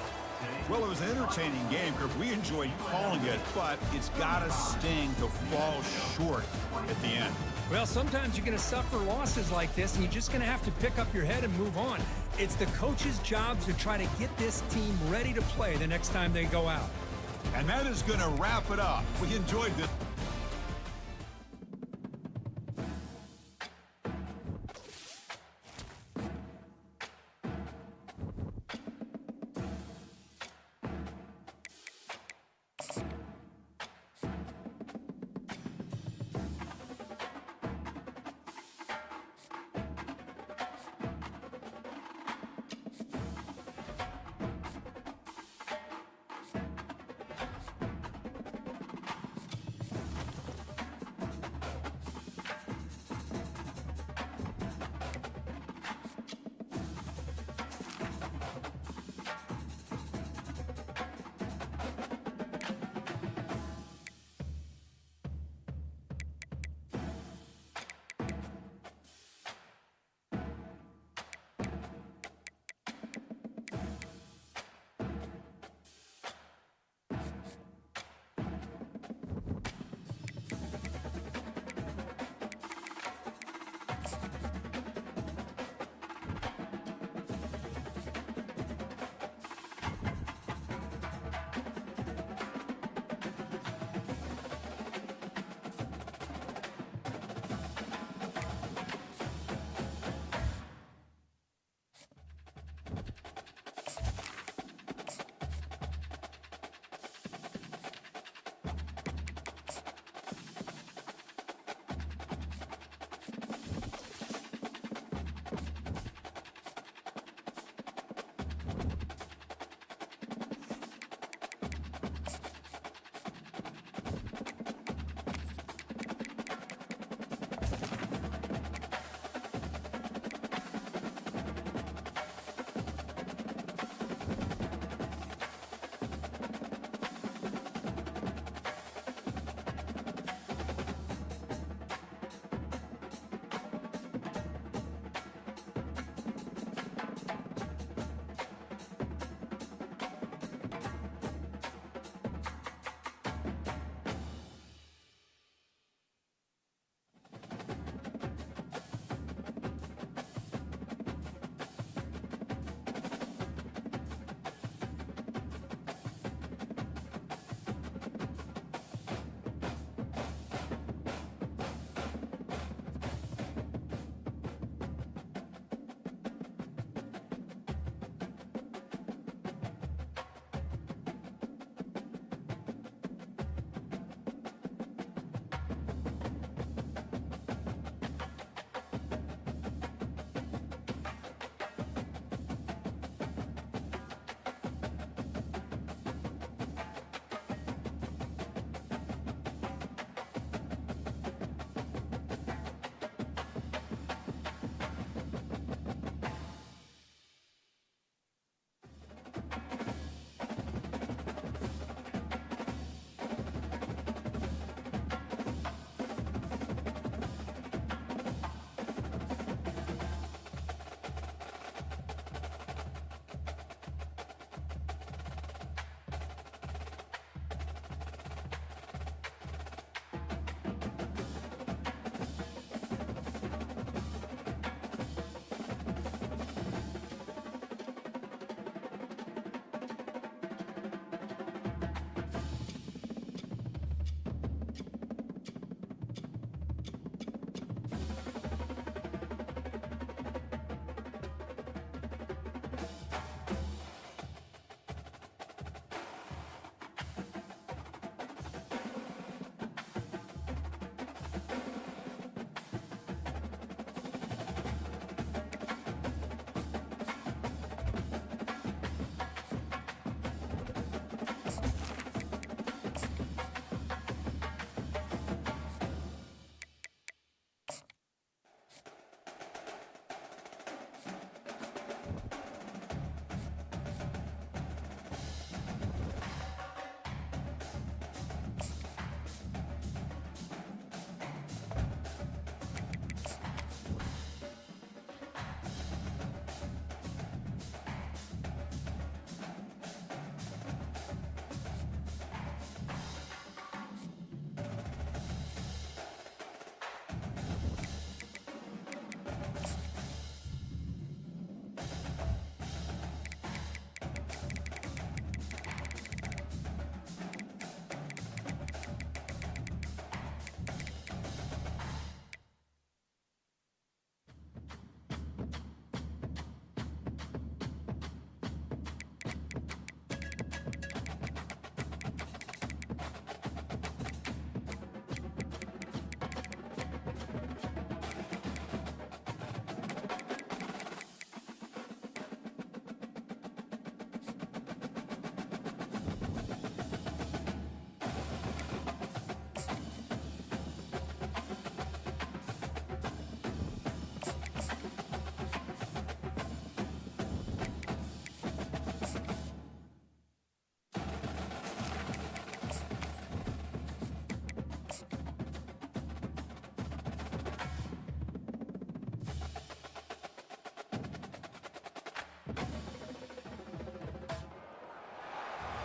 S1: Well, it was an entertaining game, Kurt. We enjoyed calling it, but it's got to sting to fall short at the end.
S2: Well, sometimes you're going to suffer losses like this, and you're just going to have to pick up your head and move on. It's the coach's job to try to get this team ready to play the next time they go out.
S1: And that is going to wrap it up. We enjoyed this.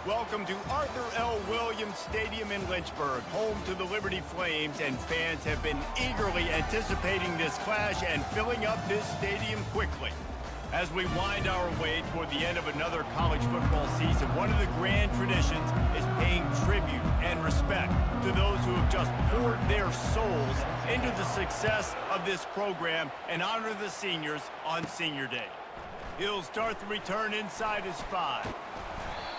S6: Welcome to Arthur L. Williams Stadium in Lynchburg, home to the Liberty Flames, and fans have been eagerly anticipating this clash and filling up this stadium quickly. As we wind our way toward the end of another college football season, one of the grand traditions is paying tribute and respect to those who have just poured their souls into the success of this program and honor the seniors on Senior Day. He'll start the return inside his 5.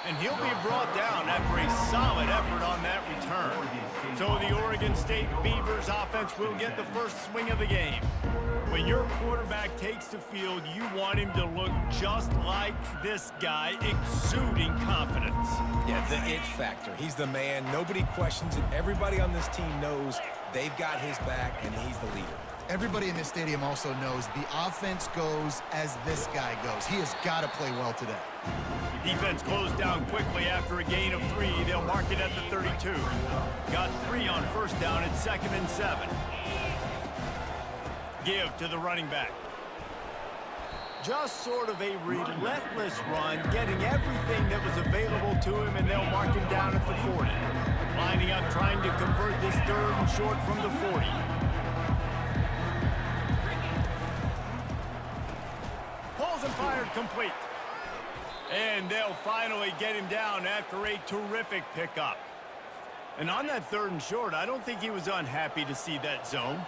S6: And he'll be brought down after a solid effort on that return. So the Oregon State Beavers offense will get the first swing of the game. When your quarterback takes the field, you want him to look just like this guy, exuding confidence.
S7: Yeah, the it factor. He's the man. Nobody questions it. Everybody on this team knows they've got his back, and he's the leader.
S8: Everybody in this stadium also knows the offense goes as this guy goes. He has got to play well today.
S6: Defense closed down quickly after a gain of 3. They'll mark it at the 32. Got 3 on first down at 2nd and 7. Give to the running back. Just sort of a relentless run, getting everything that was available to him, and they'll mark him down at the 40. Lining up, trying to convert this 3rd and short from the 40. Pulls and fired complete. And they'll finally get him down after a terrific pickup. And on that 3rd and short, I don't think he was unhappy to see that zone.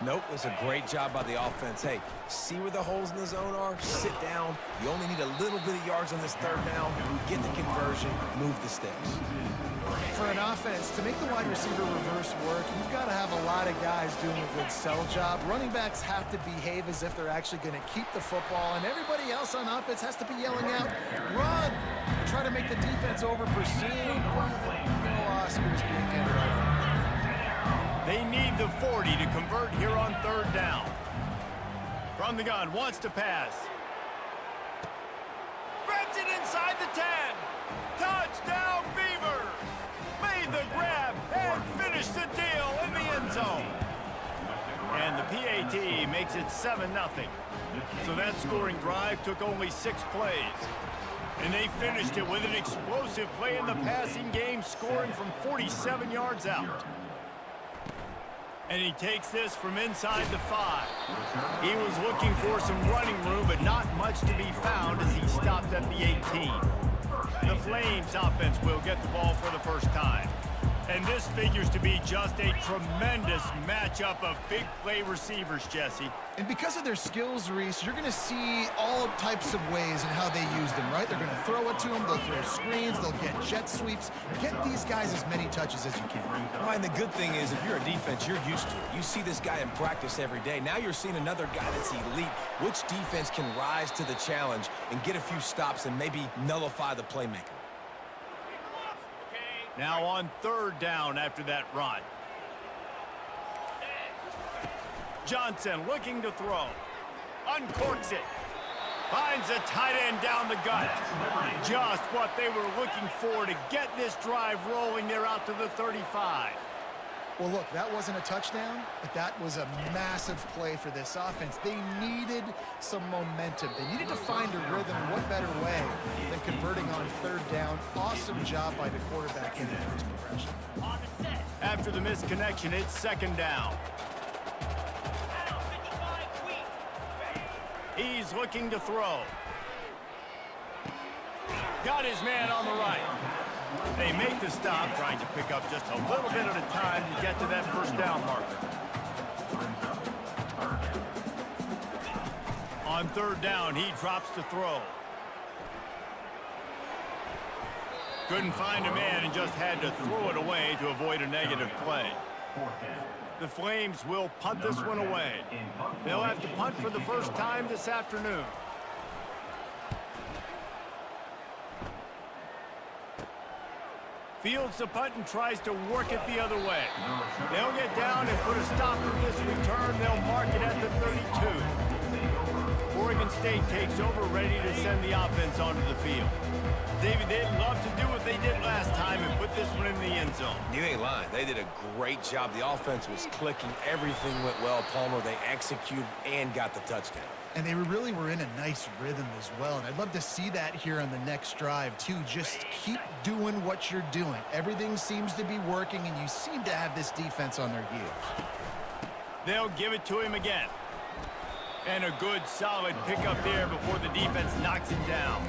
S7: Nope, it's a great job by the offense. Hey, see where the holes in the zone are? Sit down. You only need a little bit of yards on this 3rd down. Get the conversion, move the sticks.
S8: For an offense, to make the wide receiver reverse work, you've got to have a lot of guys doing a good sell job. Running backs have to behave as if they're actually going to keep the football, and everybody else on offense has to be yelling out, run! Try to make the defense over-pursue. No Oscars being handed over.
S6: They need the 40 to convert here on 3rd down. From the gun, wants to pass. Grabs it inside the 10. Touchdown, Beavers! Made the grab and finished the deal in the end zone. And the PAT makes it 7-0. So that scoring drive took only 6 plays. And they finished it with an explosive play in the passing game, scoring from 47 yards out. And he takes this from inside the 5. He was looking for some running room, but not much to be found as he stopped at the 18. The Flames offense will get the ball for the first time. And this figures to be just a tremendous matchup of big play receivers, Jesse.
S8: And because of their skills, Reese, you're going to see all types of ways in how they use them, right? They're going to throw it to them, they'll throw screens, they'll get jet sweeps. Get these guys as many touches as you can.
S7: Well, and the good thing is, if you're a defense, you're used to it. You see this guy in practice every day. Now you're seeing another guy that's elite. Which defense can rise to the challenge and get a few stops and maybe nullify the playmaker?
S6: Now on 3rd down after that run. Johnson looking to throw. Uncorks it. Finds a tight end down the gut. Just what they were looking for to get this drive rolling. They're out to the 35.
S8: Well, look, that wasn't a touchdown, but that was a massive play for this offense. They needed some momentum. They needed to find a rhythm. What better way than converting on 3rd down? Awesome job by the quarterback in the first progression.
S6: After the misconnection, it's 2nd down. He's looking to throw. Got his man on the right. They make the stop, trying to pick up just a little bit at a time to get to that 1st down marker. On 3rd down, he drops to throw. Couldn't find a man and just had to throw it away to avoid a negative play. The Flames will punt this one away. They'll have to punt for the first time this afternoon. Fields the punt and tries to work it the other way. They'll get down and put a stop to this return. They'll mark it at the 32. Oregon State takes over, ready to send the offense onto the field. David, they'd love to do what they did last time and put this one in the end zone.
S7: You ain't lying. They did a great job. The offense was clicking. Everything went well, Palmer. They executed and got the touchdown.
S8: And they really were in a nice rhythm as well. And I'd love to see that here on the next drive, too. Just keep doing what you're doing. Everything seems to be working, and you seem to have this defense on their heels.
S6: They'll give it to him again. And a good, solid pickup there before the defense knocks him down.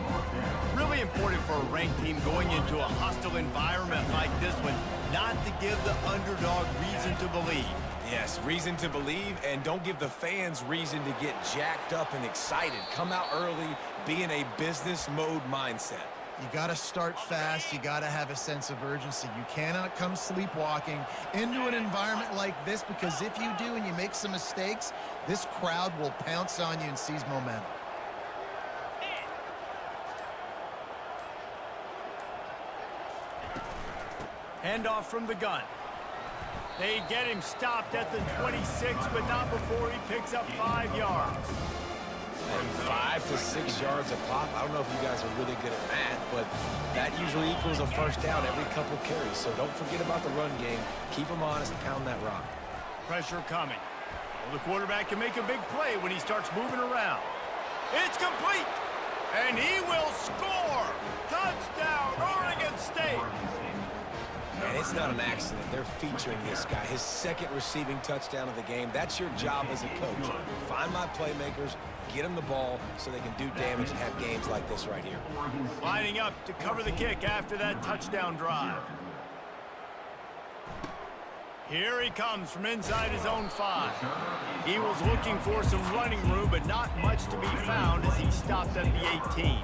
S6: Really important for a ranked team going into a hostile environment like this one, not to give the underdog reason to believe.
S7: Yes, reason to believe, and don't give the fans reason to get jacked up and excited. Come out early, be in a business mode mindset.
S8: You got to start fast. You got to have a sense of urgency. You cannot come sleepwalking into an environment like this, because if you do and you make some mistakes, this crowd will pounce on you and seize momentum.
S6: Handoff from the gun. They get him stopped at the 26, but not before he picks up 5 yards.
S7: 5 to 6 yards a pop. I don't know if you guys are really good at math, but that usually equals a first down every couple carries. So don't forget about the run game. Keep them honest, pound that rock.
S6: Pressure coming. Well, the quarterback can make a big play when he starts moving around. It's complete, and he will score. Touchdown, Oregon State.
S7: And it's not an accident. They're featuring this guy. His second receiving touchdown of the game. That's your job as a coach. Find my playmakers, get them the ball so they can do damage and have games like this right here.
S6: Lining up to cover the kick after that touchdown drive. Here he comes from inside his own 5. He was looking for some running room, but not much to be found as he stopped at the 18.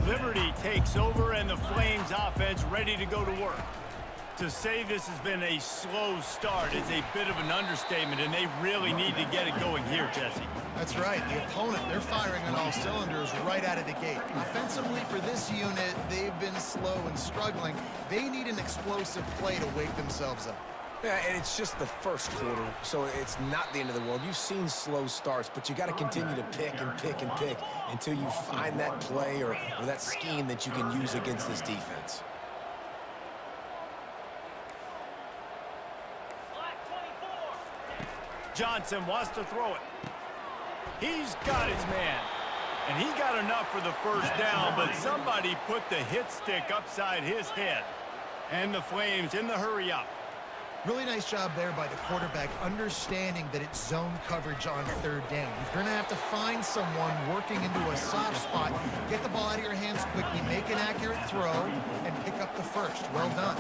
S6: Liberty takes over, and the Flames offense ready to go to work. To say this has been a slow start is a bit of an understatement, and they really need to get it going here, Jesse.
S8: That's right. The opponent, they're firing on all cylinders right out of the gate. Offensively, for this unit, they've been slow and struggling. They need an explosive play to wake themselves up.
S7: Yeah, and it's just the first quarter, so it's not the end of the world. You've seen slow starts, but you got to continue to pick and pick and pick until you find that play or that scheme that you can use against this defense.
S6: Johnson wants to throw it. He's got his man. And he got enough for the first down, but somebody put the hit stick upside his head. And the Flames in the hurry up.
S8: Really nice job there by the quarterback, understanding that it's zone coverage on 3rd down. You're going to have to find someone working into a soft spot, get the ball out of your hands quickly, make an accurate throw, and pick up the first. Well done.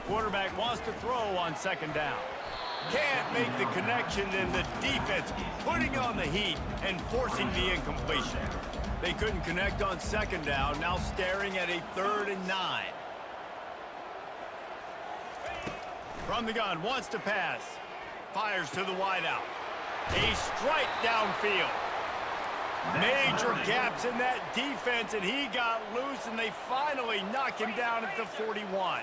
S6: Quarterback wants to throw on 2nd down. Can't make the connection, and the defense putting on the heat and forcing the incompletion. They couldn't connect on 2nd down, now staring at a 3rd and 9. From the gun, wants to pass. Fires to the wideout. A strike downfield. Major gaps in that defense, and he got loose, and they finally knock him down at the 41.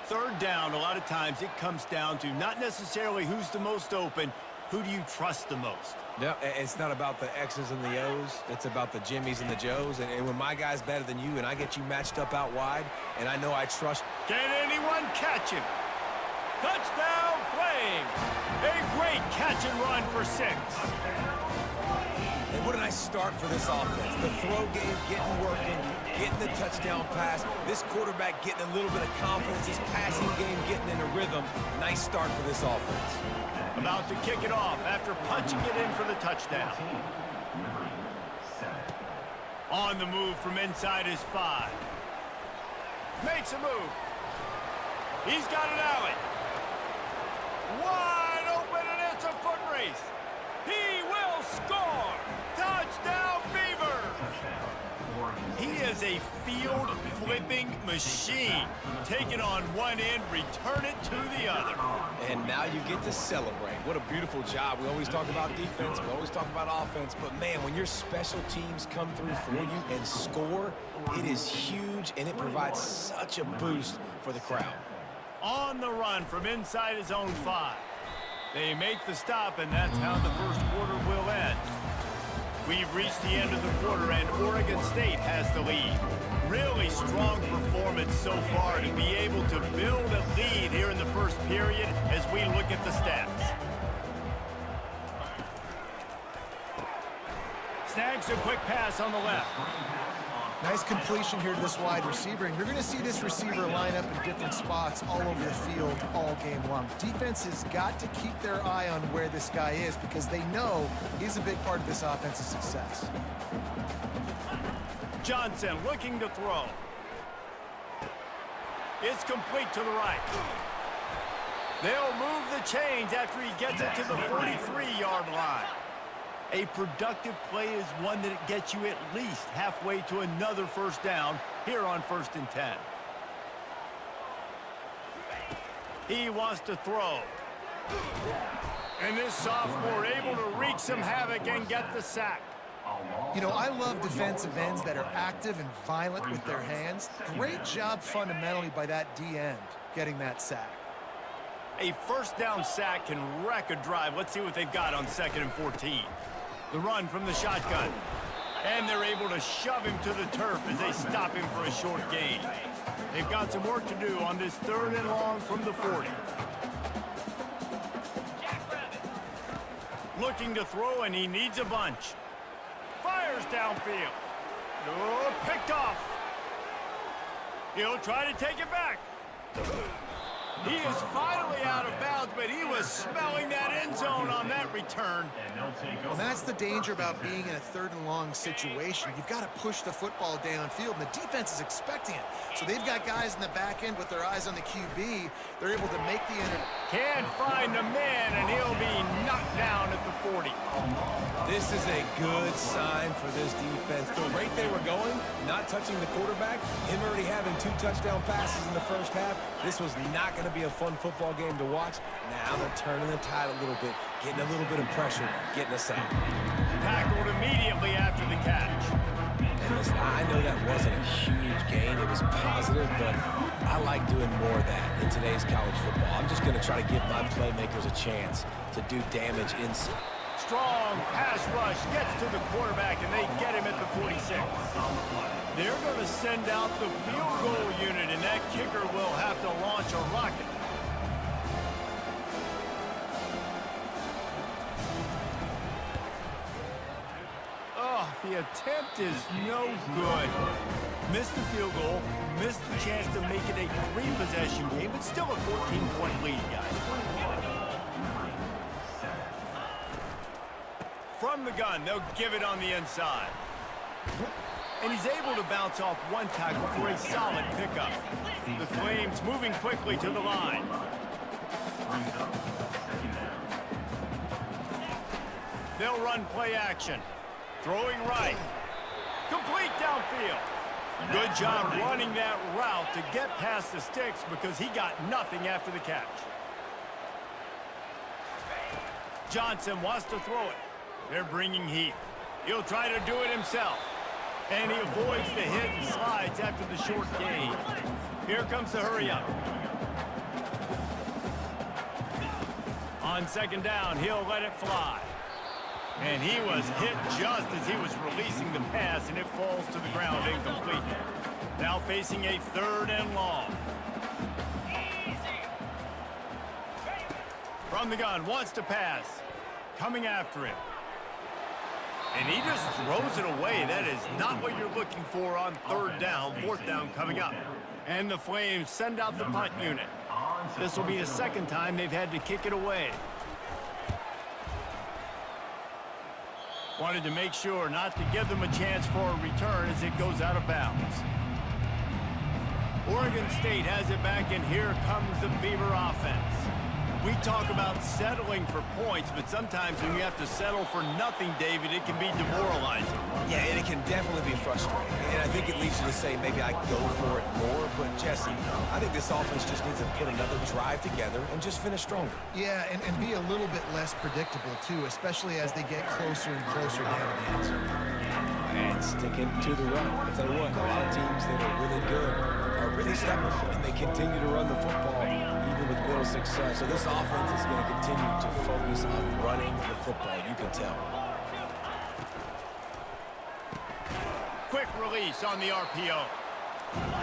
S6: 3rd down, a lot of times it comes down to not necessarily who's the most open, who do you trust the most?
S7: Yeah, it's not about the X's and the O's. It's about the Jimmys and the Joes. And when my guy's better than you and I get you matched up out wide, and I know I trust...
S6: Can anyone catch him? Touchdown, Flames! A great catch and run for 6.
S7: And what a nice start for this offense. The throw game getting working, getting the touchdown pass. This quarterback getting a little bit of confidence. His passing game getting in a rhythm. Nice start for this offense.
S6: About to kick it off after punching it in for the touchdown. On the move from inside his 5. Makes a move. He's got an alley. Wide open, and it's a foot race. He will score. Touchdown, Beavers. He is a field-flipping machine. Take it on one end, return it to the other.
S7: And now you get to celebrate. What a beautiful job. We always talk about defense. We always talk about offense. But, man, when your special teams come through for you and score, it is huge, and it provides such a boost for the crowd.
S6: On the run from inside his own 5. They make the stop, and that's how the first quarter will end. We've reached the end of the quarter, and Oregon State has the lead. Really strong performance so far to be able to build a lead here in the first period as we look at the stats. Snags a quick pass on the left.
S8: Nice completion here to this wide receiver, and you're going to see this receiver line up in different spots all over the field all game long. Defense has got to keep their eye on where this guy is because they know he's a big part of this offensive success.
S6: Johnson looking to throw. It's complete to the right. They'll move the chains after he gets it to the 43-yard line. A productive play is one that gets you at least halfway to another first down here on 1st and 10. He wants to throw. And this sophomore able to wreak some havoc and get the sack.
S8: You know, I love defensive ends that are active and violent with their hands. Great job fundamentally by that D end getting that sack.
S6: A first down sack can wreck a drive. Let's see what they've got on 2nd and 14. The run from the shotgun. And they're able to shove him to the turf as they stop him for a short gain. They've got some work to do on this 3rd and long from the 40. Looking to throw, and he needs a bunch. Fires downfield. Oh, picked off. He'll try to take it back. He is finally out of bounds, but he was smelling that end zone on that return.
S8: Well, that's the danger about being in a 3rd and long situation. You've got to push the football downfield, and the defense is expecting it. So they've got guys in the back end with their eyes on the QB. They're able to make the
S6: Can't find the man, and he'll be knocked down at the 40.
S7: This is a good sign for this defense. The rate they were going, not touching the quarterback, him already having 2 touchdown passes in the first half, this was not going to be a fun football game to watch. Now they're turning the tide a little bit, getting a little bit of pressure, getting a sack.
S6: Tackled immediately after the catch.
S7: And listen, I know that wasn't a huge gain. It was positive, but I like doing more of that in today's college football. I'm just going to try to give my playmakers a chance to do damage in.
S6: Strong pass rush gets to the quarterback, and they get him at the 46. They're going to send out the field goal unit, and that kicker will have to launch a rocket. Oh, the attempt is no good. Missed the field goal, missed the chance to make it a 3-possession game, but still a 14-point lead, guys. From the gun, they'll give it on the inside. And he's able to bounce off one tackle for a solid pickup. The Flames moving quickly to the line. They'll run play action. Throwing right. Complete downfield. Good job running that route to get past the sticks because he got nothing after the catch. Johnson wants to throw it. They're bringing heat. He'll try to do it himself. And he avoids the hit and slides after the short gain. Here comes the hurry up. On 2nd down, he'll let it fly. And he was hit just as he was releasing the pass, and it falls to the ground incomplete. Now facing a 3rd and long. From the gun, wants to pass. Coming after him. And he just throws it away. That is not what you're looking for on 3rd down. 4th down coming up. And the Flames send out the punt unit. This will be the 2nd time they've had to kick it away. Wanted to make sure not to give them a chance for a return as it goes out of bounds. Oregon State has it back, and here comes the Beaver offense. We talk about settling for points, but sometimes when you have to settle for nothing, David, it can be demoralizing.
S7: Yeah, and it can definitely be frustrating. And I think it leads you to say maybe I go for it more. But, Jesse, I think this offense just needs to put another drive together and just finish stronger.
S8: Yeah, and be a little bit less predictable, too, especially as they get closer and closer down to the end zone.
S7: And sticking to the run. I'll tell you what, a lot of teams that are really good are really stubborn, and they continue to run the football even with middle little success. So this offense is going to continue to focus on running the football. You can tell.
S6: Quick release on the RPO.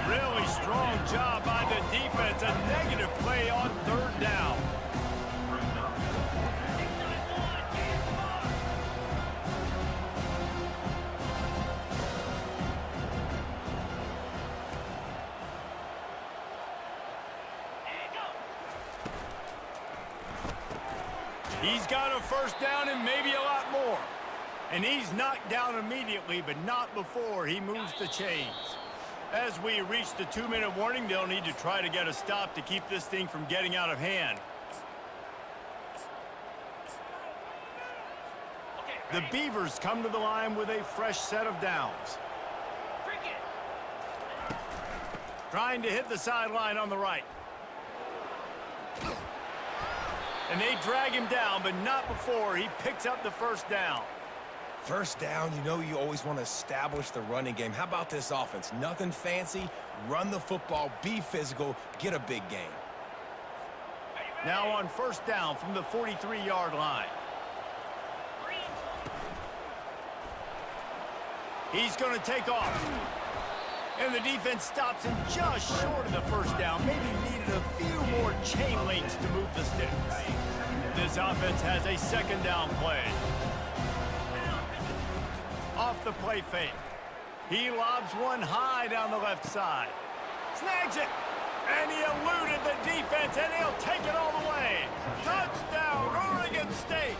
S6: Really strong job by the defense. A negative play on third down. He's got a first down and maybe a lot more. And he's knocked down immediately, but not before he moves the chains. As we reach the 2-minute warning, they'll need to try to get a stop to keep this thing from getting out of hand. The Beavers come to the line with a fresh set of downs. Trying to hit the sideline on the right. And they drag him down, but not before he picks up the first down.
S7: First down, you know you always want to establish the running game. How about this offense? Nothing fancy. Run the football, be physical, get a big gain.
S6: Now on first down from the 43-yard line. He's going to take off. And the defense stops him just short of the first down. Maybe needed a few more chain links to move the sticks. This offense has a second down play. Off the play fake. He lobs one high down the left side. Snags it. And he eluded the defense, and he'll take it all the way. Touchdown, Oregon State.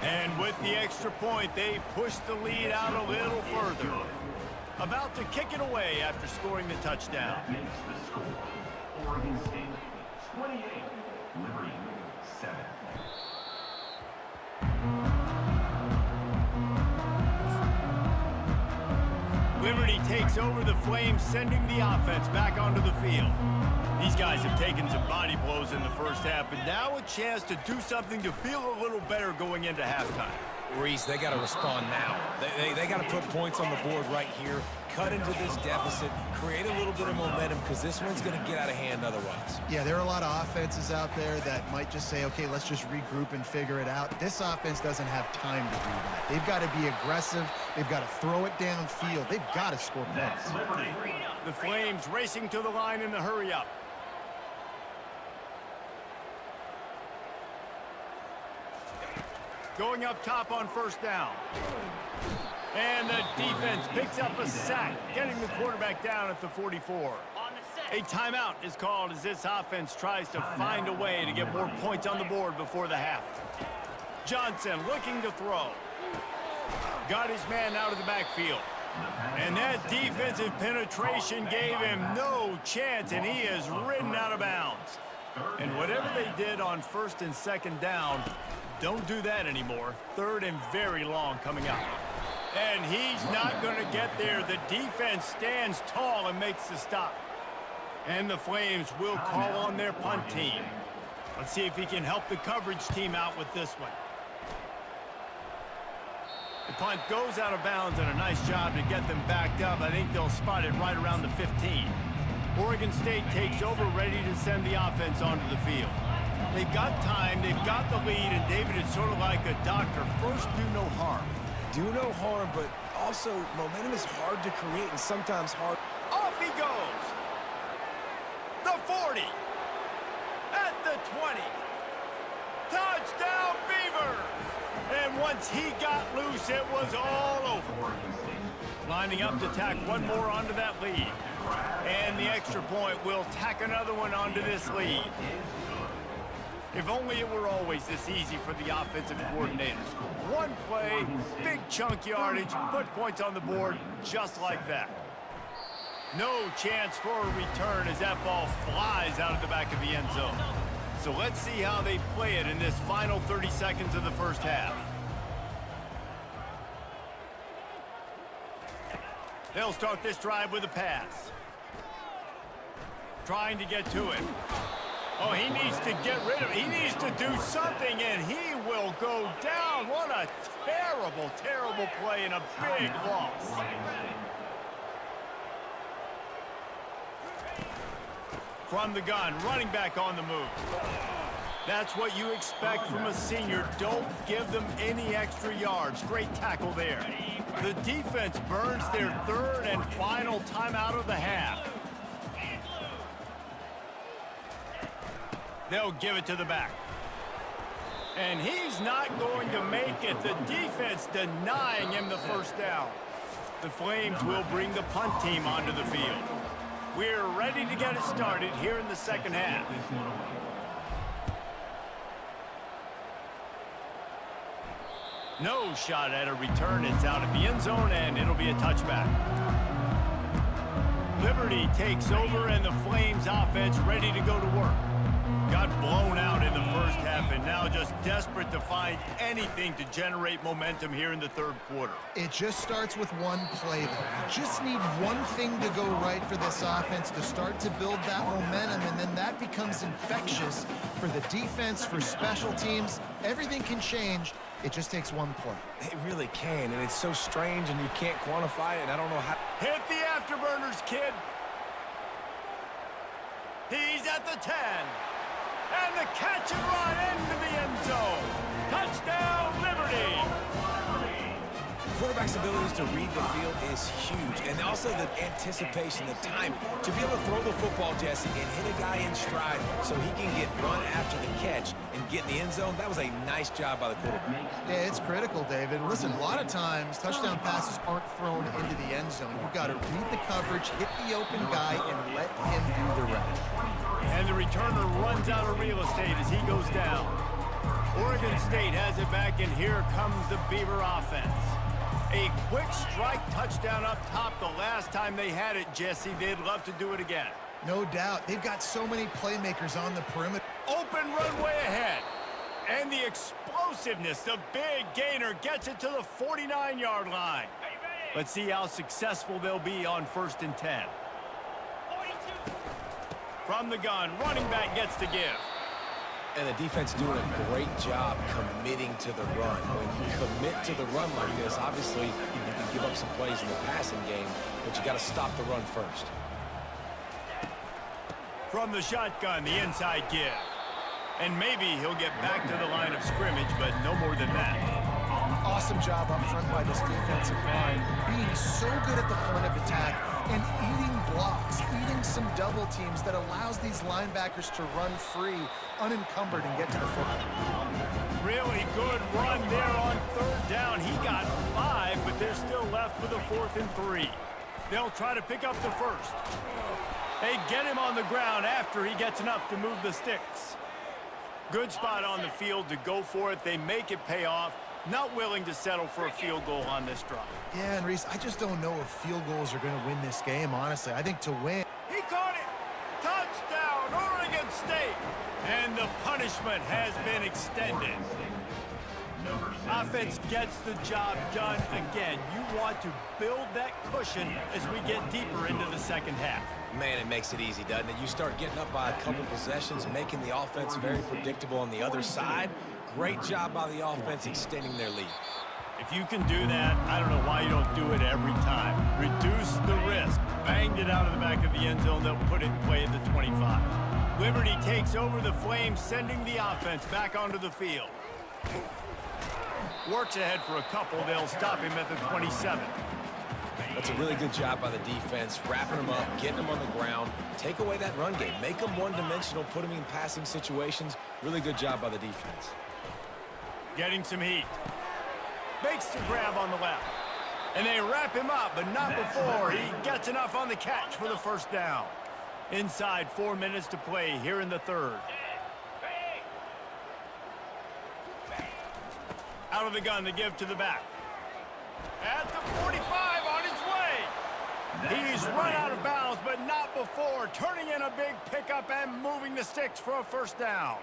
S6: And with the extra point, they push the lead out a little further. About to kick it away after scoring the touchdown.
S3: That makes the score. Oregon State 28, Liberty 7.
S6: Liberty takes over the Flames, sending the offense back onto the field. These guys have taken some body blows in the first half, but now a chance to do something to feel a little better going into halftime.
S7: Reese, they got to respond now. They got to put points on the board right here, cut into this deficit, create a little bit of momentum, because this one's going to get out of hand otherwise.
S8: Yeah, there are a lot of offenses out there that might just say, okay, let's just regroup and figure it out. This offense doesn't have time to do that. They've got to be aggressive. They've got to throw it downfield. They've got to score points.
S6: The Flames racing to the line in the hurry-up. Going up top on first down. And the defense picks up a sack, getting the quarterback down at the 44. A timeout is called as this offense tries to find a way to get more points on the board before the half. Johnson looking to throw. Got his man out of the backfield. And that defensive penetration gave him no chance, and he is ridden out of bounds. And whatever they did on first and second down, don't do that anymore. Third and very long coming up. And he's not going to get there. The defense stands tall and makes the stop. And the Flames will call on their punt team. Let's see if he can help the coverage team out with this one. The punt goes out of bounds, and a nice job to get them backed up. I think they'll spot it right around the 15. Oregon State takes over, ready to send the offense onto the field. They've got time, they've got the lead, and David is sort of like a doctor. First, do no harm.
S7: Do no harm, but also momentum is hard to create and sometimes hard.
S6: Off he goes. The 40. At the 20. Touchdown, Beavers! And once he got loose, it was all over. Lining up to tack one more onto that lead. And the extra point will tack another one onto this lead. If only it were always this easy for the offensive coordinators. One play, big chunk yardage, put points on the board just like that. No chance for a return as that ball flies out of the back of the end zone. So let's see how they play it in this final 30 seconds of the first half. They'll start this drive with a pass. Trying to get to it. Oh, he needs to get rid of it. He needs to do something, and he will go down. What a terrible, terrible play and a big loss. From the gun, running back on the move. That's what you expect from a senior. Don't give them any extra yards. Great tackle there. The defense burns their third and final timeout of the half. They'll give it to the back. And he's not going to make it. The defense denying him the first down. The Flames will bring the punt team onto the field. We're ready to get it started here in the second half. No shot at a return. It's out of the end zone, and it'll be a touchback. Liberty takes over, and the Flames offense ready to go to work. Got blown out in the first half, and now just desperate to find anything to generate momentum here in the third quarter.
S8: It just starts with one play, though. You just need one thing to go right for this offense to start to build that momentum, and then that becomes infectious for the defense, for special teams. Everything can change. It just takes one play.
S7: It really can, and it's so strange, and you can't quantify it, and I don't know how.
S6: Hit the afterburners, kid. He's at the 10. And the catch and run into the end zone. Touchdown, Liberty.
S7: Quarterback's abilities to read the field is huge, and also the anticipation, the time to be able to throw the football, Jesse, and hit a guy in stride so he can get run after the catch and get in the end zone. That was a nice job by the quarterback.
S8: Yeah, it's critical, David. Listen, a lot of times touchdown passes aren't thrown into the end zone. You've got to read the coverage, hit the open guy, and let him do the rest.
S6: And the returner runs out of real estate as he goes down. Oregon State has it back, and here comes the Beaver offense. A quick strike touchdown up top the last time they had it, Jesse. They'd love to do it again.
S8: No doubt. They've got so many playmakers on the perimeter.
S6: Open runway ahead. And the explosiveness, the big gainer gets it to the 49-yard line. Let's see how successful they'll be on 1st and 10. From the gun, running back gets to give.
S7: And the defense doing a great job committing to the run. When you commit to the run like this, obviously you can give up some plays in the passing game, but you got to stop the run first.
S6: From the shotgun, the inside give. And maybe he'll get back to the line of scrimmage, but no more than that.
S8: Awesome job up front by this defensive line, being so good at the point of attack and eating blocks, eating some double teams that allows these linebackers to run free, unencumbered, and get to the football.
S6: Really good run there on 3rd down. He got 5, but they're still left with a 4th and 3. They'll try to pick up the first. They get him on the ground after he gets enough to move the sticks. Good spot on the field to go for it. They make it pay off. Not willing to settle for a field goal on this drive.
S8: Yeah, and Reese, I just don't know if field goals are going to win this game, honestly. I think to win.
S6: He caught it! Touchdown, Oregon State! And the punishment has been extended. Offense gets the job done again. You want to build that cushion as we get deeper into the second half.
S7: Man, it makes it easy, doesn't it? You start getting up by a couple possessions, making the offense very predictable on the other side. Great job by the offense extending their lead.
S6: If you can do that, I don't know why you don't do it every time. Reduce the risk. Banged it out of the back of the end zone. They'll put it in play at the 25. Liberty takes over the Flames, sending the offense back onto the field. Works ahead for a couple. They'll stop him at the 27.
S7: That's a really good job by the defense, wrapping them up, getting them on the ground, take away that run game, make them one-dimensional, put them in passing situations. Really good job by the defense.
S6: Getting some heat. Makes the grab on the left. And they wrap him up, but not before he gets enough on the catch for the first down. Inside 4 minutes to play here in the third. Out of the gun to give to the back. At the 45 on his way. He's run out of bounds, but not before. Turning in a big pickup and moving the sticks for a first down.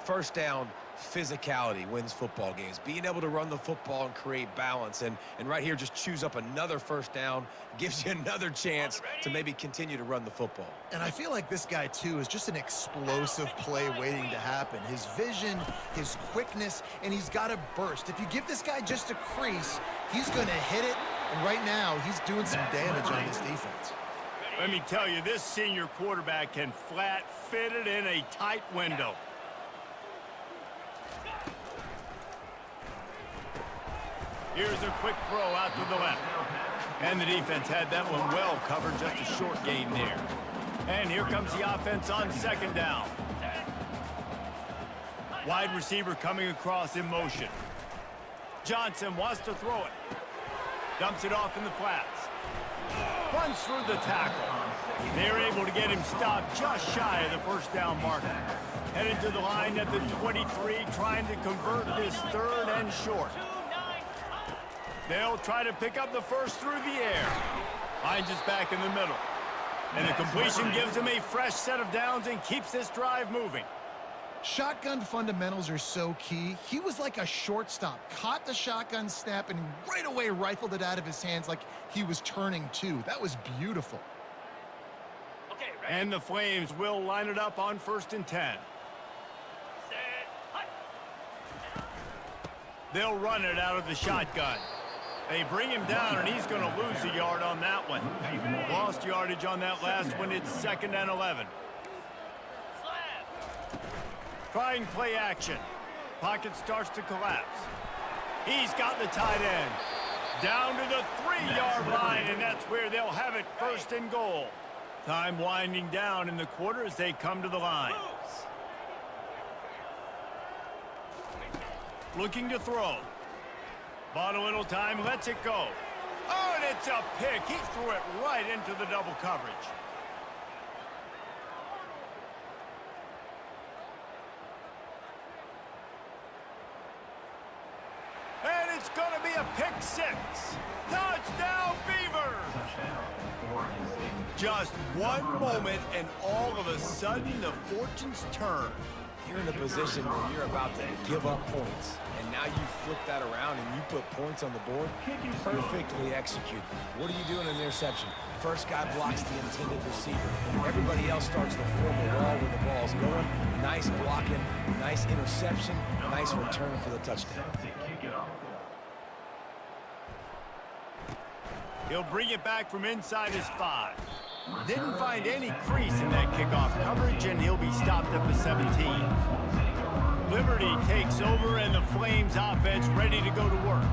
S7: First down, physicality wins football games. Being able to run the football and create balance. And right here, just choose up another first down. Gives you another chance to maybe continue to run the football.
S8: And I feel like this guy, too, is just an explosive play waiting to happen. His vision, his quickness, and he's got a burst. If you give this guy just a crease, he's going to hit it. And right now, he's doing some damage on this defense.
S6: Let me tell you, this senior quarterback can flat fit it in a tight window. Here's a quick throw out to the left. And the defense had that one well covered, just a short gain there. And here comes the offense on second down. Wide receiver coming across in motion. Johnson wants to throw it. Dumps it off in the flats. Runs through the tackle. They're able to get him stopped just shy of the first down marker. Headed to the line at the 23, trying to convert this third and short. They'll try to pick up the first through the air. Finds us back in the middle. And the completion gives him a fresh set of downs and keeps this drive moving.
S8: Shotgun fundamentals are so key. He was like a shortstop. Caught the shotgun snap and right away rifled it out of his hands like he was turning two. That was beautiful.
S6: Okay, and the Flames will line it up on 1st and 10. They'll run it out of the shotgun. They bring him down, and he's going to lose a yard on that one. Lost yardage on that last one. It's 2nd and 11. Trying play action. Pocket starts to collapse. He's got the tight end. Down to the 3-yard line, and that's where they'll have it, 1st and goal. Time winding down in the quarter as they come to the line. Looking to throw. Bought a little time, lets it go. Oh, and it's a pick. He threw it right into the double coverage. And it's going to be a pick 6. Touchdown, Beavers! Just one moment, and all of a sudden, the fortunes turn.
S7: You're in a position where you're about to give up points, and now you flip that around and you put points on the board. Perfectly executed. What do you do in an interception? First guy blocks the intended receiver. Everybody else starts to form a wall where the ball's going. Nice blocking, nice interception, nice return for the touchdown.
S6: He'll bring it back from inside his 5. Didn't find any crease in that kickoff coverage, and he'll be stopped at the 17. Liberty takes over, and the Flames offense ready to go to work.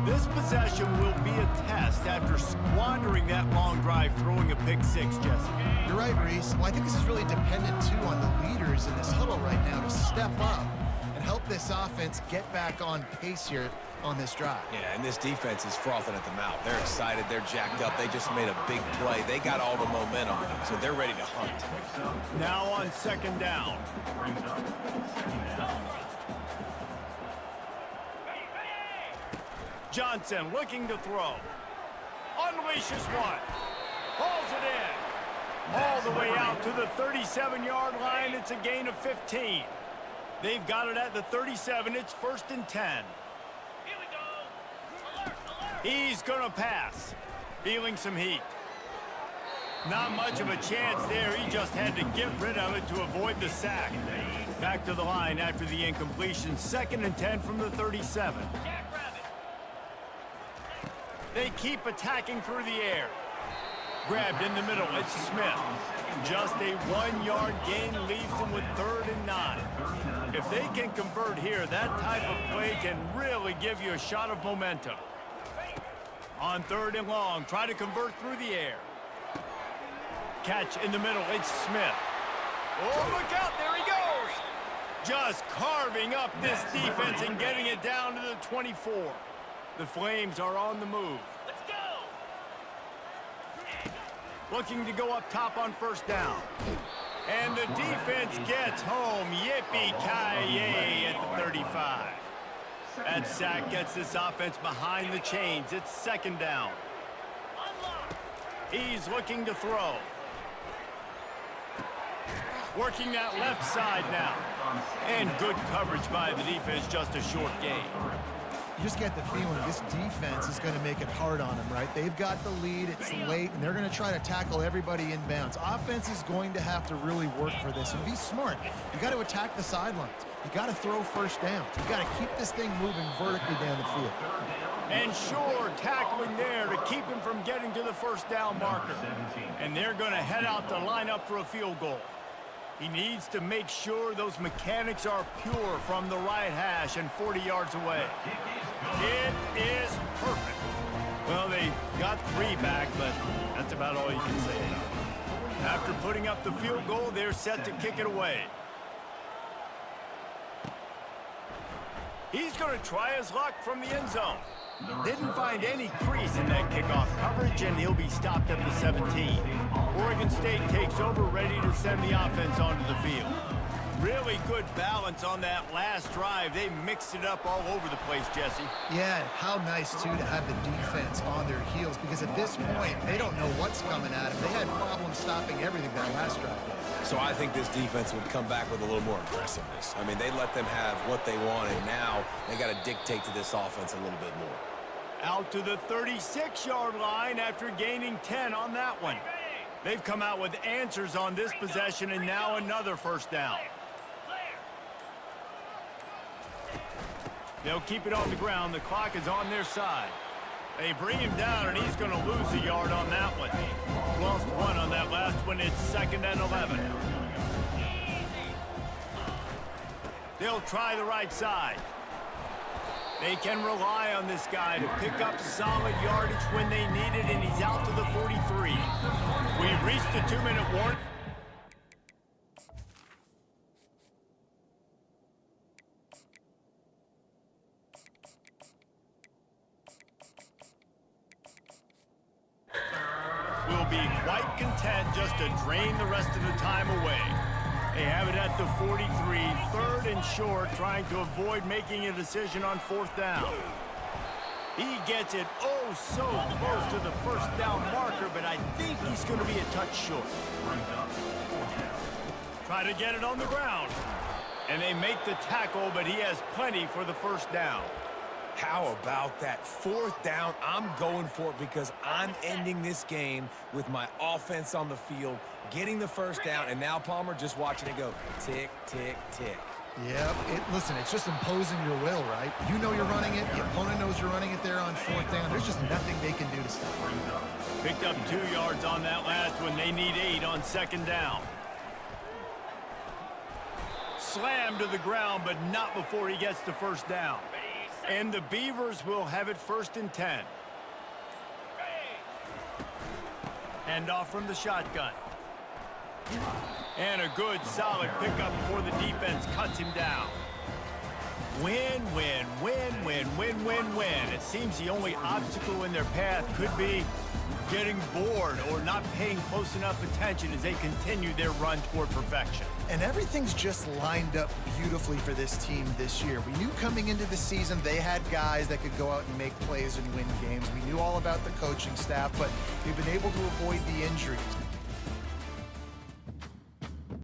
S6: This possession will be a test after squandering that long drive, throwing a pick 6, Jesse.
S8: You're right, Reese. Well, I think this is really dependent, too, on the leaders in this huddle right now to step up and help this offense get back on pace here on this drive.
S7: Yeah, and this defense is frothing at the mouth. They're excited. They're jacked up. They just made a big play. They got all the momentum, so they're ready to hunt.
S6: Now on 2nd down. Johnson looking to throw. Unleashes one. Hauls it in. All the way out to the 37-yard line. It's a gain of 15. They've got it at the 37. It's 1st and 10. He's going to pass. Feeling some heat. Not much of a chance there. He just had to get rid of it to avoid the sack. Back to the line after the incompletion. 2nd and 10 from the 37. They keep attacking through the air. Grabbed in the middle. It's Smith. Just a 1-yard gain leaves them with 3rd and 9. If they can convert here, that type of play can really give you a shot of momentum. On 3rd and long, try to convert through the air. Catch in the middle, it's Smith. Oh, look out, there he goes! Just carving up this defense and getting it down to the 24. The Flames are on the move. Let's go! Looking to go up top on 1st down. And the defense gets home. Yippee-ki-yay at the 35. That sack gets this offense behind the chains. It's 2nd down. He's looking to throw. Working that left side now. And good coverage by the defense, just a short gain.
S8: You just get the feeling this defense is going to make it hard on them, right? They've got the lead, it's late, and they're going to try to tackle everybody inbounds. Offense is going to have to really work for this and be smart. You got to attack the sidelines. You got to throw first downs. You got to keep this thing moving vertically down the field.
S6: And sure, tackling there to keep him from getting to the first down marker. And they're going to head out to line up for a field goal. He needs to make sure those mechanics are pure from the right hash and 40 yards away. It is perfect. Well, they got 3 back, but that's about all you can say about it. After putting up the field goal, they're set to kick it away. He's going to try his luck from the end zone. Didn't find any crease in that kickoff coverage, and he'll be stopped at the 17. Oregon State takes over, ready to send the offense onto the field. Really good balance on that last drive. They mixed it up all over the place, Jesse.
S8: Yeah, how nice, too, to have the defense on their heels, because at this point, they don't know what's coming at them. They had problems stopping everything that last drive.
S7: So I think this defense would come back with a little more aggressiveness. I mean, they let them have what they want, and now they got to dictate to this offense a little bit more.
S6: Out to the 36-yard line after gaining 10 on that one. They've come out with answers on this possession, and now another first down. They'll keep it on the ground. The clock is on their side. They bring him down, and he's going to lose a yard on that one. Lost 1 on that last one. It's 2nd and 11. They'll try the right side. They can rely on this guy to pick up solid yardage when they need it, and he's out to the 43. We've reached the 2-minute warning. Will be quite content just to drain the rest of the time away. They have it at the 43, 3rd and short, trying to avoid making a decision on 4th down. He gets it oh so close to the first down marker, but I think he's going to be a touch short. Try to get it on the ground. And they make the tackle, but he has plenty for the first down.
S7: How about that 4th down? I'm going for it because I'm ending this game with my offense on the field, getting the first down, and now, Palmer, just watching it go tick, tick, tick.
S8: Yep, listen, it's just imposing your will, right? You know you're running it, the opponent knows you're running it there on 4th down. There's just nothing they can do to stop it.
S6: Picked up 2 yards on that last one. They need 8 on 2nd down. Slammed to the ground, but not before he gets the first down. And the Beavers will have it 1st and 10. Hand off from the shotgun. And a good, solid pickup before the defense cuts him down. Win, win, win, win, win, win, win. It seems the only obstacle in their path could be getting bored or not paying close enough attention as they continue their run toward perfection.
S8: And everything's just lined up beautifully for this team this year. We knew coming into the season they had guys that could go out and make plays and win games. We knew all about the coaching staff, but we've been able to avoid the injuries.